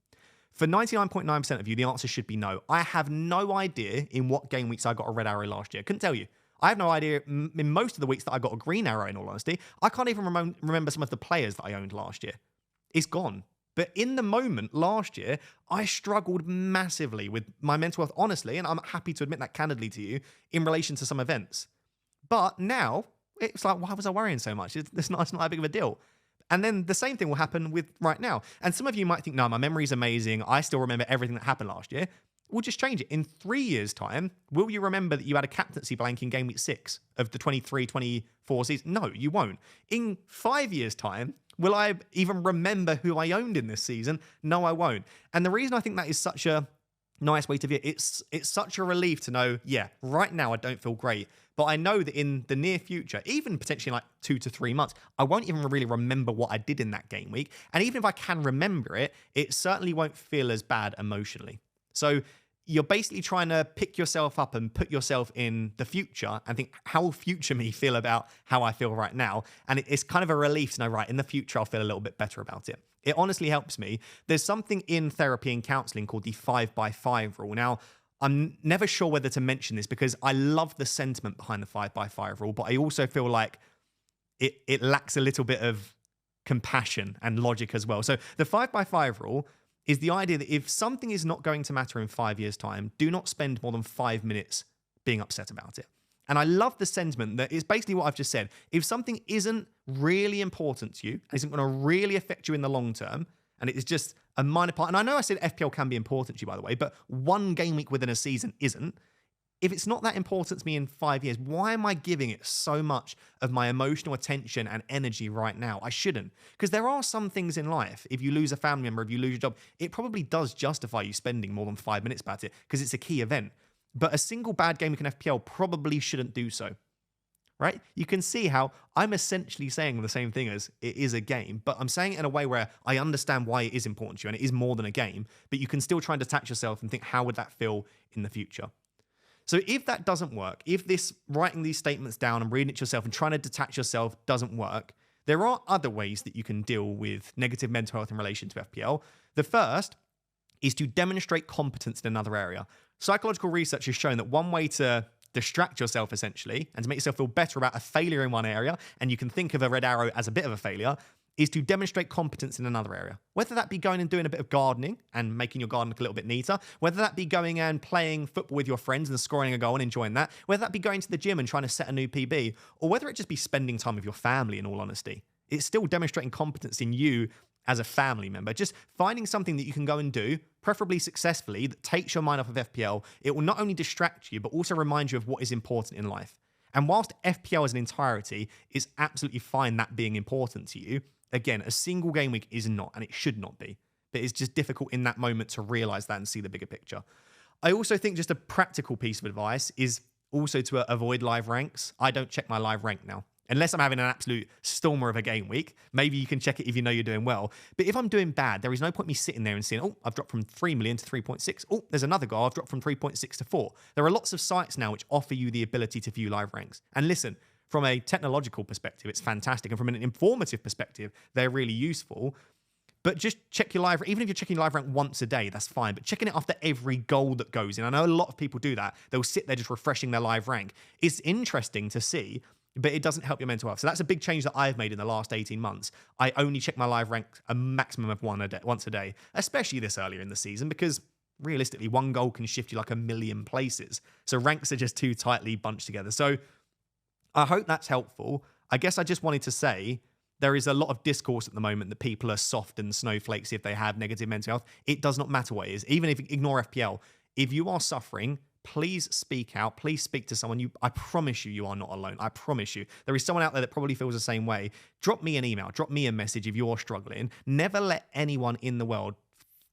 For 99.9% of you, the answer should be no. I have no idea in what game weeks I got a red arrow last year. Couldn't tell you. I have no idea in most of the weeks that I got a green arrow, in all honesty. I can't even remember some of the players that I owned last year. It's gone. But in the moment last year, I struggled massively with my mental health, honestly, and I'm happy to admit that candidly to you, in relation to some events. But now, it's like, why was I worrying so much? It's not that big of a deal. And then the same thing will happen with right now. And some of you might think, no, my memory's amazing. I still remember everything that happened last year. We'll just change it. In 3 years' time, will you remember that you had a captaincy blank in Game Week 6 of the 23-24 season? No, you won't. In 5 years' time, will I even remember who I owned in this season? No, I won't. And the reason I think that is such a nice way to view it, it's such a relief to know, yeah, right now I don't feel great, but I know that in the near future, even potentially like 2 to 3 months, I won't even really remember what I did in that game week. And even if I can remember it, it certainly won't feel as bad emotionally. So you're basically trying to pick yourself up and put yourself in the future and think, how will future me feel about how I feel right now? And it's kind of a relief to know, right, in the future, I'll feel a little bit better about it. It honestly helps me. There's something in therapy and counseling called the 5x5 rule. Now, I'm never sure whether to mention this because I love the sentiment behind the 5x5 rule, but I also feel like it lacks a little bit of compassion and logic as well. So the 5x5 rule is the idea that if something is not going to matter in 5 years' time, do not spend more than 5 minutes being upset about it. And I love the sentiment that is basically what I've just said. If something isn't really important to you, isn't going to really affect you in the long term, and it is just a minor part, and I know I said FPL can be important to you, by the way, but one game week within a season isn't. If it's not that important to me in 5 years, why am I giving it so much of my emotional attention and energy right now? I shouldn't. Because there are some things in life, if you lose a family member, if you lose your job, it probably does justify you spending more than 5 minutes about it because it's a key event. But a single bad game week in FPL probably shouldn't do so. Right? You can see how I'm essentially saying the same thing as it is a game, but I'm saying it in a way where I understand why it is important to you and it is more than a game, but you can still try and detach yourself and think, how would that feel in the future? So if that doesn't work, if this writing these statements down and reading it yourself and trying to detach yourself doesn't work, there are other ways that you can deal with negative mental health in relation to FPL. The first is to demonstrate competence in another area. Psychological research has shown that one way to distract yourself essentially and to make yourself feel better about a failure in one area, and you can think of a red arrow as a bit of a failure, is to demonstrate competence in another area. Whether that be going and doing a bit of gardening and making your garden look a little bit neater, whether that be going and playing football with your friends and scoring a goal and enjoying that, whether that be going to the gym and trying to set a new PB, or whether it just be spending time with your family, in all honesty. It's still demonstrating competence in you as a family member. Just finding something that you can go and do, preferably successfully, that takes your mind off of FPL. It will not only distract you, but also remind you of what is important in life. And whilst FPL as an entirety is absolutely fine that being important to you, again, a single game week is not, and it should not be. But it's just difficult in that moment to realize that and see the bigger picture. I also think just a practical piece of advice is also to avoid live ranks. I don't check my live rank now. Unless I'm having an absolute stormer of a game week. Maybe you can check it if you know you're doing well. But if I'm doing bad, there is no point me sitting there and saying, oh, I've dropped from 3 million to 3.6. Oh, there's another goal. I've dropped from 3.6 to 4. There are lots of sites now which offer you the ability to view live ranks. And listen, from a technological perspective, it's fantastic. And from an informative perspective, they're really useful. But just check your live, even if you're checking live rank once a day, that's fine. But checking it after every goal that goes in. I know a lot of people do that. They'll sit there just refreshing their live rank. It's interesting to see, but it doesn't help your mental health. So that's a big change that I've made in the last 18 months. I only check my live rank a maximum of once a day, especially this earlier in the season, because realistically, one goal can shift you like a million places. So ranks are just too tightly bunched together. So I hope that's helpful. I guess I just wanted to say there is a lot of discourse at the moment that people are soft and snowflakes if they have negative mental health. It does not matter what it is. Even if you ignore FPL, if you are suffering, please speak out. Please speak to someone. I promise you, you are not alone. I promise you. There is someone out there that probably feels the same way. Drop me an email. Drop me a message if you're struggling. Never let anyone in the world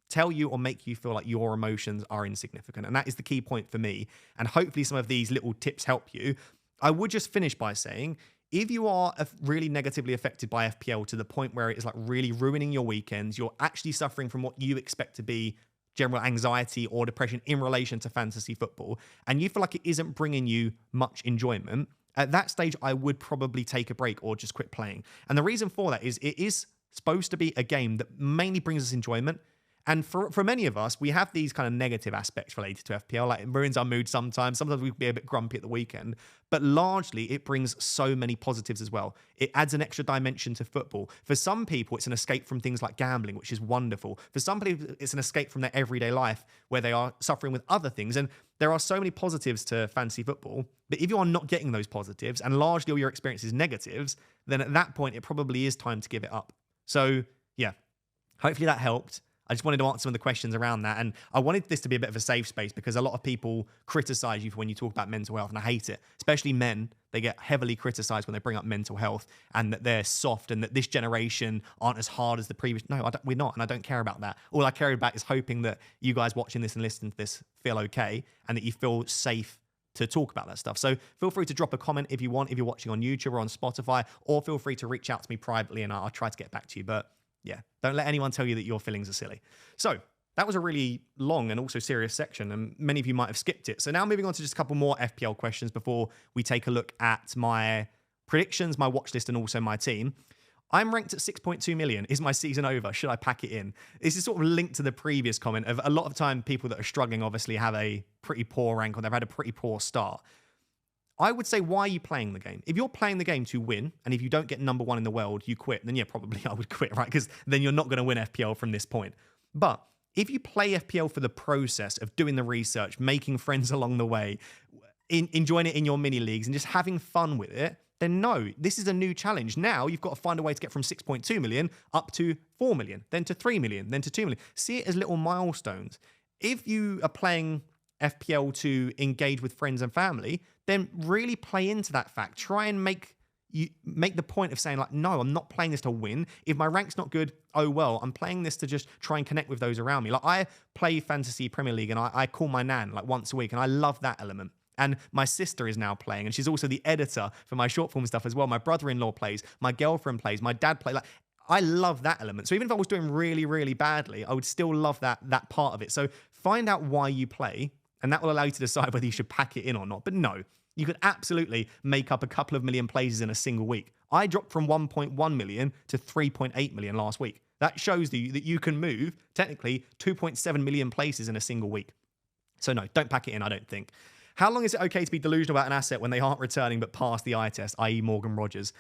tell you or make you feel like your emotions are insignificant. And that is the key point for me. And hopefully some of these little tips help you. I would just finish by saying, if you are really negatively affected by FPL to the point where it is like really ruining your weekends, you're actually suffering from what you expect to be general anxiety or depression in relation to fantasy football, and you feel like it isn't bringing you much enjoyment, at that stage, I would probably take a break or just quit playing. And the reason for that is it is supposed to be a game that mainly brings us enjoyment. And for many of us, we have these kind of negative aspects related to FPL, like it ruins our mood sometimes. Sometimes we can be a bit grumpy at the weekend, but largely it brings so many positives as well. It adds an extra dimension to football. For some people, it's an escape from things like gambling, which is wonderful. For some people, it's an escape from their everyday life where they are suffering with other things. And there are so many positives to fantasy football, but if you are not getting those positives and largely all your experience is negatives, then at that point, it probably is time to give it up. So yeah, hopefully that helped. I just wanted to answer some of the questions around that. And I wanted this to be a bit of a safe space because a lot of people criticize you for when you talk about mental health, and I hate it. Especially men. They get heavily criticized when they bring up mental health and that they're soft and that this generation aren't as hard as the previous. No, we're not, and I don't care about that. All I care about is hoping that you guys watching this and listening to this feel okay and that you feel safe to talk about that stuff. So feel free to drop a comment if you want, if you're watching on YouTube or on Spotify, or feel free to reach out to me privately and I'll try to get back to you. But yeah, don't let anyone tell you that your feelings are silly. So that was a really long and also serious section, and many of you might have skipped it. So now moving on to just a couple more FPL questions before we take a look at my predictions, my watch list, and also my team. I'm ranked at 6.2 million. Is my season over? Should I pack it in? This is sort of linked to the previous comment of a lot of time people that are struggling obviously have a pretty poor rank or they've had a pretty poor start. I would say, why are you playing the game? If you're playing the game to win, and if you don't get number one in the world, you quit, then yeah, probably I would quit, right? Because then you're not going to win FPL from this point. But if you play FPL for the process of doing the research, making friends along the way, enjoying it in your mini leagues and just having fun with it, then no, this is a new challenge. Now you've got to find a way to get from 6.2 million up to 4 million, then to 3 million, then to 2 million. See it as little milestones. If you are playing FPL to engage with friends and family, then really play into that fact. Try and make the point of saying like, no, I'm not playing this to win. If my rank's not good, oh well, I'm playing this to just try and connect with those around me. Like I play Fantasy Premier League and I call my nan like once a week and I love that element. And my sister is now playing and she's also the editor for my short form stuff as well. My brother-in-law plays, my girlfriend plays, my dad plays. Like I love that element. So even if I was doing really, really badly, I would still love that part of it. So find out why you play, and that will allow you to decide whether you should pack it in or not. But no, you could absolutely make up a couple of million places in a single week. I dropped from 1.1 million to 3.8 million last week. That shows you that you can move, technically, 2.7 million places in a single week. So no, don't pack it in, I don't think. How long is it okay to be delusional about an asset when they aren't returning but pass the eye test, i.e. Morgan Rogers?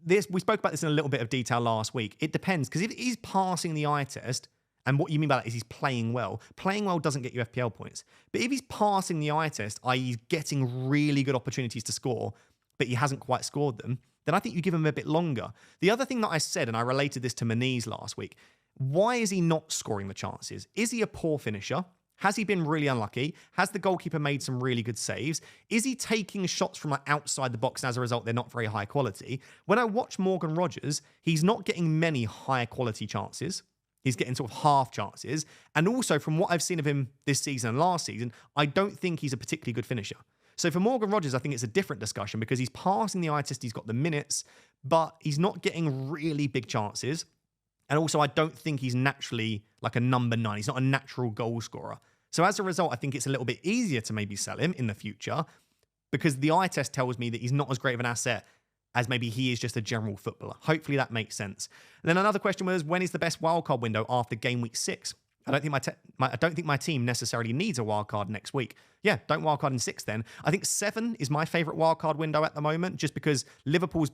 We spoke about this in a little bit of detail last week. It depends, because if he's passing the eye test, and what you mean by that is he's playing well. Playing well doesn't get you FPL points. But if he's passing the eye test, i.e. he's getting really good opportunities to score, but he hasn't quite scored them, then I think you give him a bit longer. The other thing that I said, and I related this to Maniz last week, why is he not scoring the chances? Is he a poor finisher? Has he been really unlucky? Has the goalkeeper made some really good saves? Is he taking shots from like outside the box and as a result they're not very high quality? When I watch Morgan Rogers, he's not getting many high quality chances. He's getting sort of half chances. And also from what I've seen of him this season and last season, I don't think he's a particularly good finisher. So for Morgan Rogers, I think it's a different discussion because he's passing the eye test, he's got the minutes, but he's not getting really big chances. And also I don't think he's naturally like a number 9. He's not a natural goal scorer. So as a result, I think it's a little bit easier to maybe sell him in the future because the eye test tells me that he's not as great of an asset as maybe he is just a general footballer. Hopefully that makes sense. And then another question was, when is the best wildcard window after game week 6? I don't think my team necessarily needs a wildcard next week. Yeah, don't wildcard in 6 then. I think 7 is my favourite wildcard window at the moment, just because Liverpool's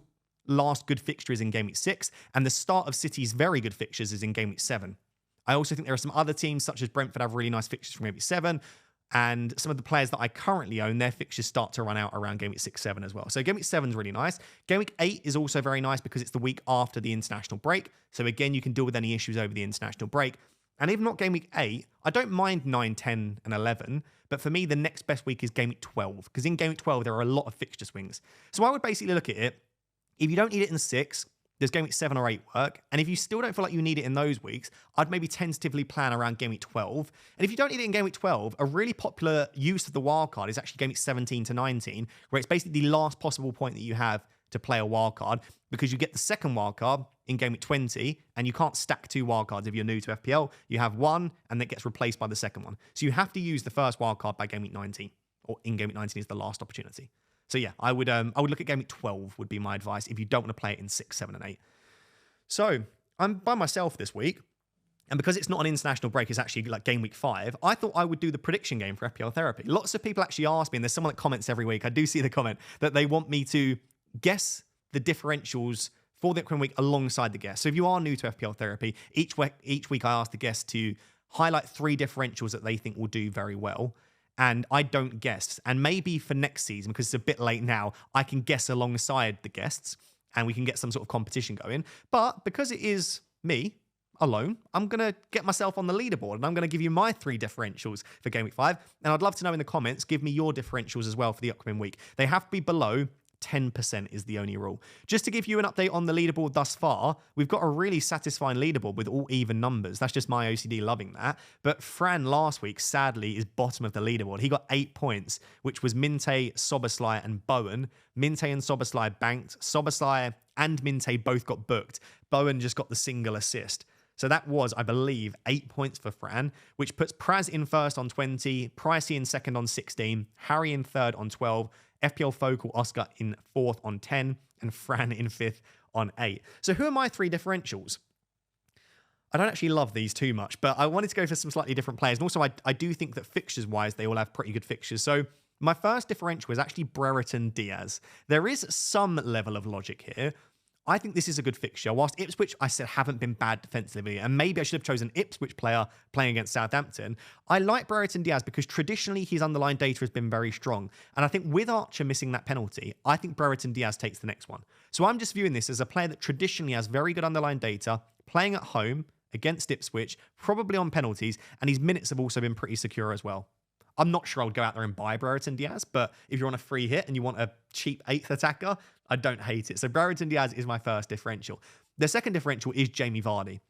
last good fixture is in game week 6, and the start of City's very good fixtures is in game week 7. I also think there are some other teams, such as Brentford, have really nice fixtures from Game Week 7. And some of the players that I currently own, their fixtures start to run out around Game Week 6, 7 as well. So Game Week 7 is really nice. Game Week 8 is also very nice because it's the week after the international break. So again, you can deal with any issues over the international break. And even not Game Week 8, I don't mind 9, 10, and 11. But for me, the next best week is Game Week 12. Because in Game Week 12, there are a lot of fixture swings. So I would basically look at it. If you don't need it in 6, does Game Week 7 or 8 work? And if you still don't feel like you need it in those weeks, I'd maybe tentatively plan around Game Week 12. And if you don't need it in Game Week 12, a really popular use of the wildcard is actually Game Week 17 to 19, where it's basically the last possible point that you have to play a wildcard, because you get the second wildcard in Game Week 20, and you can't stack 2 wildcards if you're new to FPL. You have one, and that gets replaced by the second one. So you have to use the first wildcard by Game Week 19, or in Game Week 19 is the last opportunity. So yeah, I would look at Game Week 12 would be my advice if you don't want to play it in 6, 7, and 8. So I'm by myself this week, and because it's not an international break, it's actually like Game Week 5, I thought I would do the prediction game for FPL Therapy. Lots of people actually ask me, and there's someone that comments every week, I do see the comment, that they want me to guess the differentials for the upcoming week alongside the guests. So if you are new to FPL Therapy, each week I ask the guests to highlight 3 differentials that they think will do very well. And I don't guess. And maybe for next season, because it's a bit late now, I can guess alongside the guests and we can get some sort of competition going. But because it is me alone, I'm going to get myself on the leaderboard and I'm going to give you my 3 differentials for Game Week 5. And I'd love to know in the comments, give me your differentials as well for the upcoming week. They have to be below 10% is the only rule. Just to give you an update on the leaderboard thus far, we've got a really satisfying leaderboard with all even numbers. That's just my OCD loving that. But Fran last week, sadly, is bottom of the leaderboard. He got 8 points, which was Minte, Soberslai, and Bowen. Minte and Soberslai banked. Soberslai and Minte both got booked. Bowen just got the single assist. So that was, I believe, 8 points for Fran, which puts Praz in first on 20, Pricey in second on 16, Harry in third on 12, FPL Focal Oscar in 4th on 10, and Fran in 5th on 8. So who are my 3 differentials? I don't actually love these too much, but I wanted to go for some slightly different players. And also, I do think that fixtures-wise, they all have pretty good fixtures. So my first differential is actually Brereton Diaz. There is some level of logic here. I think this is a good fixture. Whilst Ipswich, I said, haven't been bad defensively, and maybe I should have chosen Ipswich player playing against Southampton, I like Brereton Diaz because traditionally his underlying data has been very strong. And I think with Archer missing that penalty, I think Brereton Diaz takes the next one. So I'm just viewing this as a player that traditionally has very good underlying data, playing at home against Ipswich, probably on penalties, and his minutes have also been pretty secure as well. I'm not sure I would go out there and buy Brereton Diaz, but if you're on a free hit and you want a cheap 8th attacker, I don't hate it. So Brereton Diaz is my first differential. The second differential is Jamie Vardy.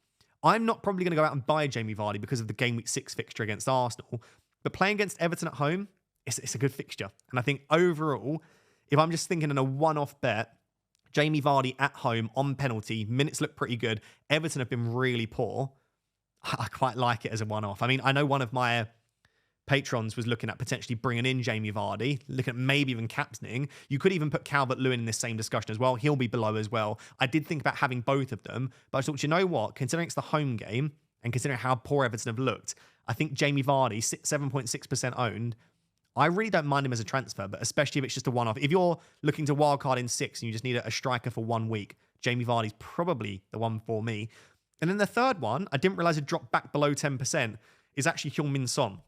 I'm not probably going to go out and buy Jamie Vardy because of the Game Week 6 fixture against Arsenal, but playing against Everton at home, it's a good fixture. And I think overall, if I'm just thinking in a one-off bet, Jamie Vardy at home on penalty, minutes look pretty good. Everton have been really poor. I quite like it as a one-off. I mean, I know one of my patrons was looking at potentially bringing in Jamie Vardy, looking at maybe even captaining. You could even put Calvert-Lewin in this same discussion as well. He'll be below as well. I did think about having both of them, but I thought, you know what? Considering it's the home game and considering how poor Everton have looked, I think Jamie Vardy, 7.6% owned, I really don't mind him as a transfer, but especially if it's just a one-off. If you're looking to wildcard in 6 and you just need a striker for 1 week, Jamie Vardy's probably the one for me. And then the third one, I didn't realize it dropped back below 10%, is actually Heung-min Son.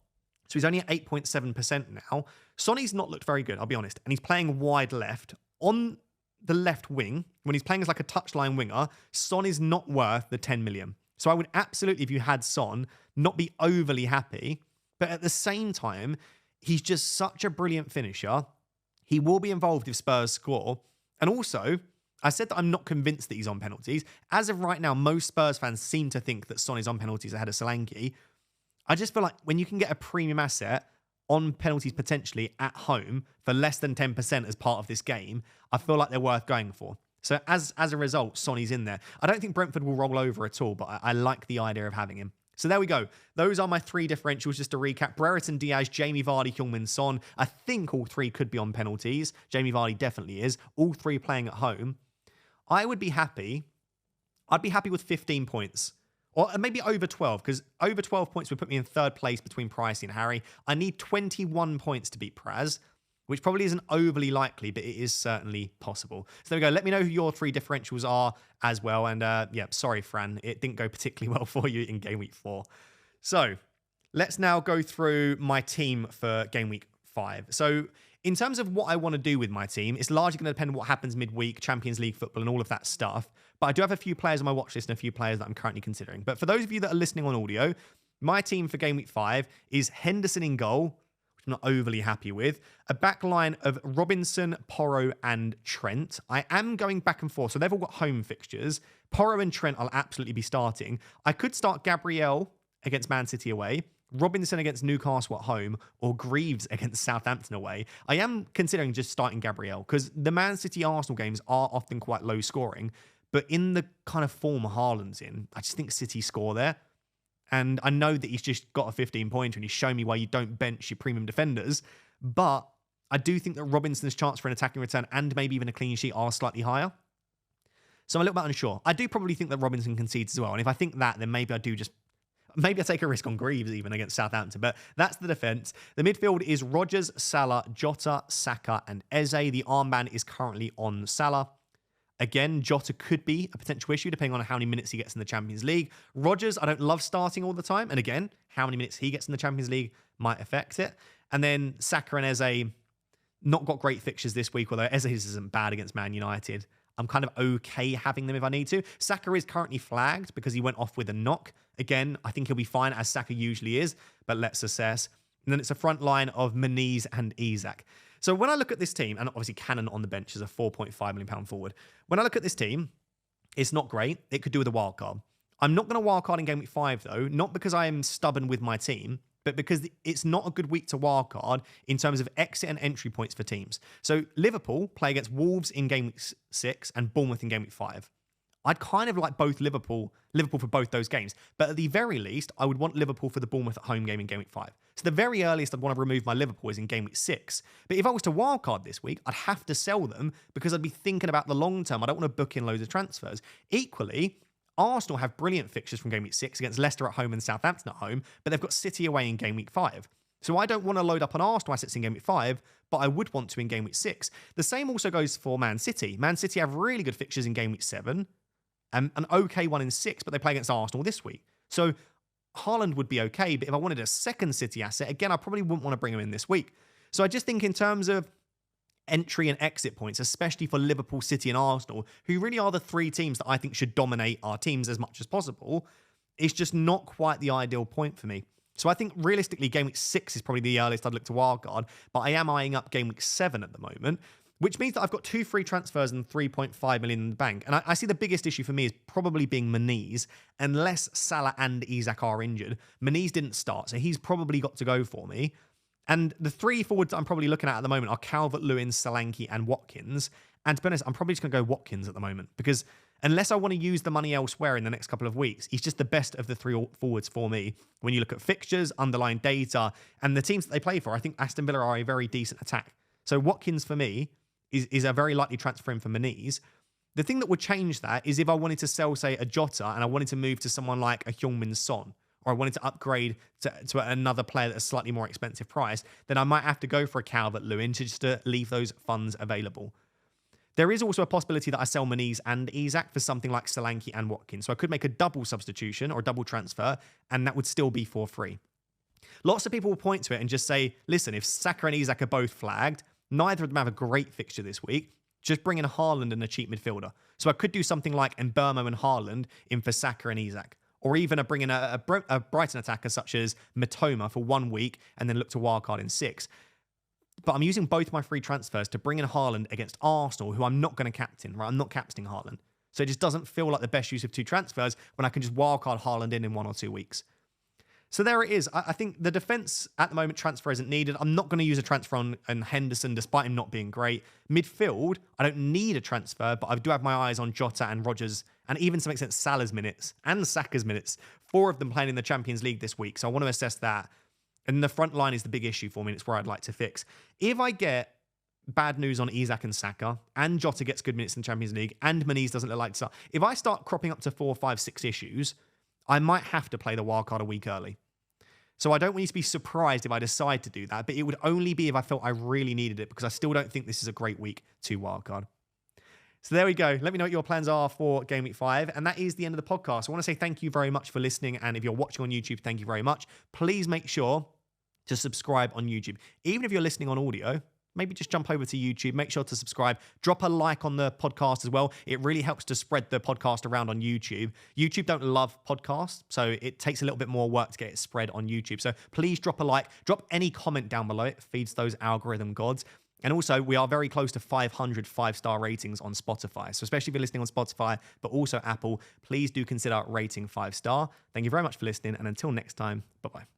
So he's only at 8.7% now. Sonny's not looked very good, I'll be honest. And he's playing wide left. On the left wing, when he's playing as like a touchline winger, Son is not worth the 10 million. So I would absolutely, if you had Son, not be overly happy. But at the same time, he's just such a brilliant finisher. He will be involved if Spurs score. And also, I said that I'm not convinced that he's on penalties. As of right now, most Spurs fans seem to think that Son is on penalties ahead of Solanke. I just feel like when you can get a premium asset on penalties potentially at home for less than 10% as part of this game, I feel like they're worth going for. So as a result, Sonny's in there. I don't think Brentford will roll over at all, but I like the idea of having him. So there we go. Those are my 3 differentials. Just to recap, Brereton Diaz, Jamie Vardy, Heung-min Son. I think all 3 could be on penalties. Jamie Vardy definitely is. All 3 playing at home. I would be happy. I'd be happy with 15 points. Or maybe over 12, because over 12 points would put me in 3rd place between Pricey and Harry. I need 21 points to beat Praz. which probably isn't overly likely, but it is certainly possible. So there we go. Let me know who your 3 differentials are as well. And yeah, sorry, Fran, it didn't go particularly well for you in game week 4. So let's now go through my team for game week 5. So in terms of what I want to do with my team, it's largely going to depend on what happens midweek, Champions League football and all of that stuff. But I do have a few players on my watch list and a few players that I'm currently considering. But for those of you that are listening on audio, my team for game week 5 is Henderson in goal, which I'm not overly happy with. A back line of Robinson, Porro and Trent. I am going back and forth. So they've all got home fixtures. Porro and Trent I'll absolutely be starting. I could start Gabriel against Man City away, Robinson against Newcastle at home, or Greaves against Southampton away. I am considering just starting Gabriel because the Man City Arsenal games are often quite low scoring, but in the kind of form Haaland's in, I just think City score there. And I know that he's just got a 15-pointer and he's shown me why you don't bench your premium defenders, but I do think that Robinson's chance for an attacking return and maybe even a clean sheet are slightly higher. So I'm a little bit unsure. I do probably think that Robinson concedes as well. And if I think that, then maybe I take a risk on Greaves even against Southampton. But that's the defence. The midfield is Rodgers, Salah, Jota, Saka and Eze. The armband is currently on Salah. Again, Jota could be a potential issue depending on how many minutes he gets in the Champions League. Rodgers, I don't love starting all the time. And again, how many minutes he gets in the Champions League might affect it. And then Saka and Eze, not got great fixtures this week, although Eze isn't bad against Man United. I'm kind of okay having them if I need to. Saka is currently flagged because he went off with a knock. Again, I think he'll be fine, as Saka usually is, but let's assess. And then it's a front line of Moniz and Isak. So when I look at this team, and obviously Cannon on the bench is a £4.5 million forward. When I look at this team, it's not great. It could do with a wild card. I'm not going to wild card in game week 5, though, not because I am stubborn with my team, but because it's not a good week to wildcard in terms of exit and entry points for teams. So Liverpool play against Wolves in game week 6 and Bournemouth in game week 5. I'd kind of like both Liverpool for both those games. But at the very least, I would want Liverpool for the Bournemouth at home game in game week 5. So the very earliest I'd want to remove my Liverpool is in game week 6. But if I was to wildcard this week, I'd have to sell them because I'd be thinking about the long term. I don't want to book in loads of transfers. Equally, Arsenal have brilliant fixtures from game week 6 against Leicester at home and Southampton at home, but they've got City away in game week 5. So I don't want to load up on Arsenal assets in game week 5, but I would want to in game week 6. The same also goes for Man City. Man City have really good fixtures in game week 7, and an okay one in 6, but they play against Arsenal this week. So Haaland would be okay, but if I wanted a second City asset, again, I probably wouldn't want to bring him in this week. So I just think in terms of entry and exit points, especially for Liverpool, City and Arsenal, who really are the 3 teams that I think should dominate our teams as much as possible, it's just not quite the ideal point for me. So I think realistically, game week 6 is probably the earliest I'd look to wildcard, but I am eyeing up game week 7 at the moment, which means that I've got 2 free transfers and 3.5 million in the bank. And I see the biggest issue for me is probably being Moniz, unless Salah and Isak are injured. Moniz didn't start, so he's probably got to go for me. And the 3 forwards I'm probably looking at the moment are Calvert-Lewin, Solanke, and Watkins. And to be honest, I'm probably just going to go Watkins at the moment because unless I want to use the money elsewhere in the next couple of weeks, he's just the best of the 3 forwards for me. When you look at fixtures, underlying data, and the teams that they play for, I think Aston Villa are a very decent attack. So Watkins for me is a very likely transfer in for Moniz. The thing that would change that is if I wanted to sell, say, a Jota and I wanted to move to someone like a Heung-min Son, or I wanted to upgrade to another player at a slightly more expensive price, then I might have to go for a Calvert-Lewin just to leave those funds available. There is also a possibility that I sell Moniz and Isak for something like Solanke and Watkins. So I could make a double substitution or a double transfer, and that would still be for free. Lots of people will point to it and just say, listen, if Saka and Isak are both flagged, neither of them have a great fixture this week, just bring in Haaland and a cheap midfielder. So I could do something like Mbeumo and Haaland in for Saka and Isak. Or even bring in a Brighton attacker such as Matoma for 1 week and then look to wildcard in 6. But I'm using both my free transfers to bring in Haaland against Arsenal, who I'm not going to captain, right? I'm not captaining Haaland. So it just doesn't feel like the best use of 2 transfers when I can just wildcard Haaland in 1 or 2 weeks. So there it is. I think the defence at the moment, transfer isn't needed. I'm not going to use a transfer on Henderson, despite him not being great. Midfield, I don't need a transfer, but I do have my eyes on Jota and Rodgers, and even to some extent Salah's minutes and Saka's minutes. 4 of them playing in the Champions League this week, so I want to assess that. And the front line is the big issue for me, and it's where I'd like to fix. If I get bad news on Isak and Saka, and Jota gets good minutes in the Champions League, and Moniz doesn't look like to start, if I start cropping up to 4, 5, 6 issues, I might have to play the wildcard a week early. So I don't want you to be surprised if I decide to do that, but it would only be if I felt I really needed it, because I still don't think this is a great week to wildcard. So there we go. Let me know what your plans are for Game Week 5. And that is the end of the podcast. I want to say thank you very much for listening. And if you're watching on YouTube, thank you very much. Please make sure to subscribe on YouTube. Even if you're listening on audio, maybe just jump over to YouTube. Make sure to subscribe. Drop a like on the podcast as well. It really helps to spread the podcast around on YouTube. YouTube don't love podcasts, so it takes a little bit more work to get it spread on YouTube. So please drop a like. Drop any comment down below. It feeds those algorithm gods. And also, we are very close to 500 5-star ratings on Spotify. So especially if you're listening on Spotify, but also Apple, please do consider rating 5-star. Thank you very much for listening. And until next time, bye-bye.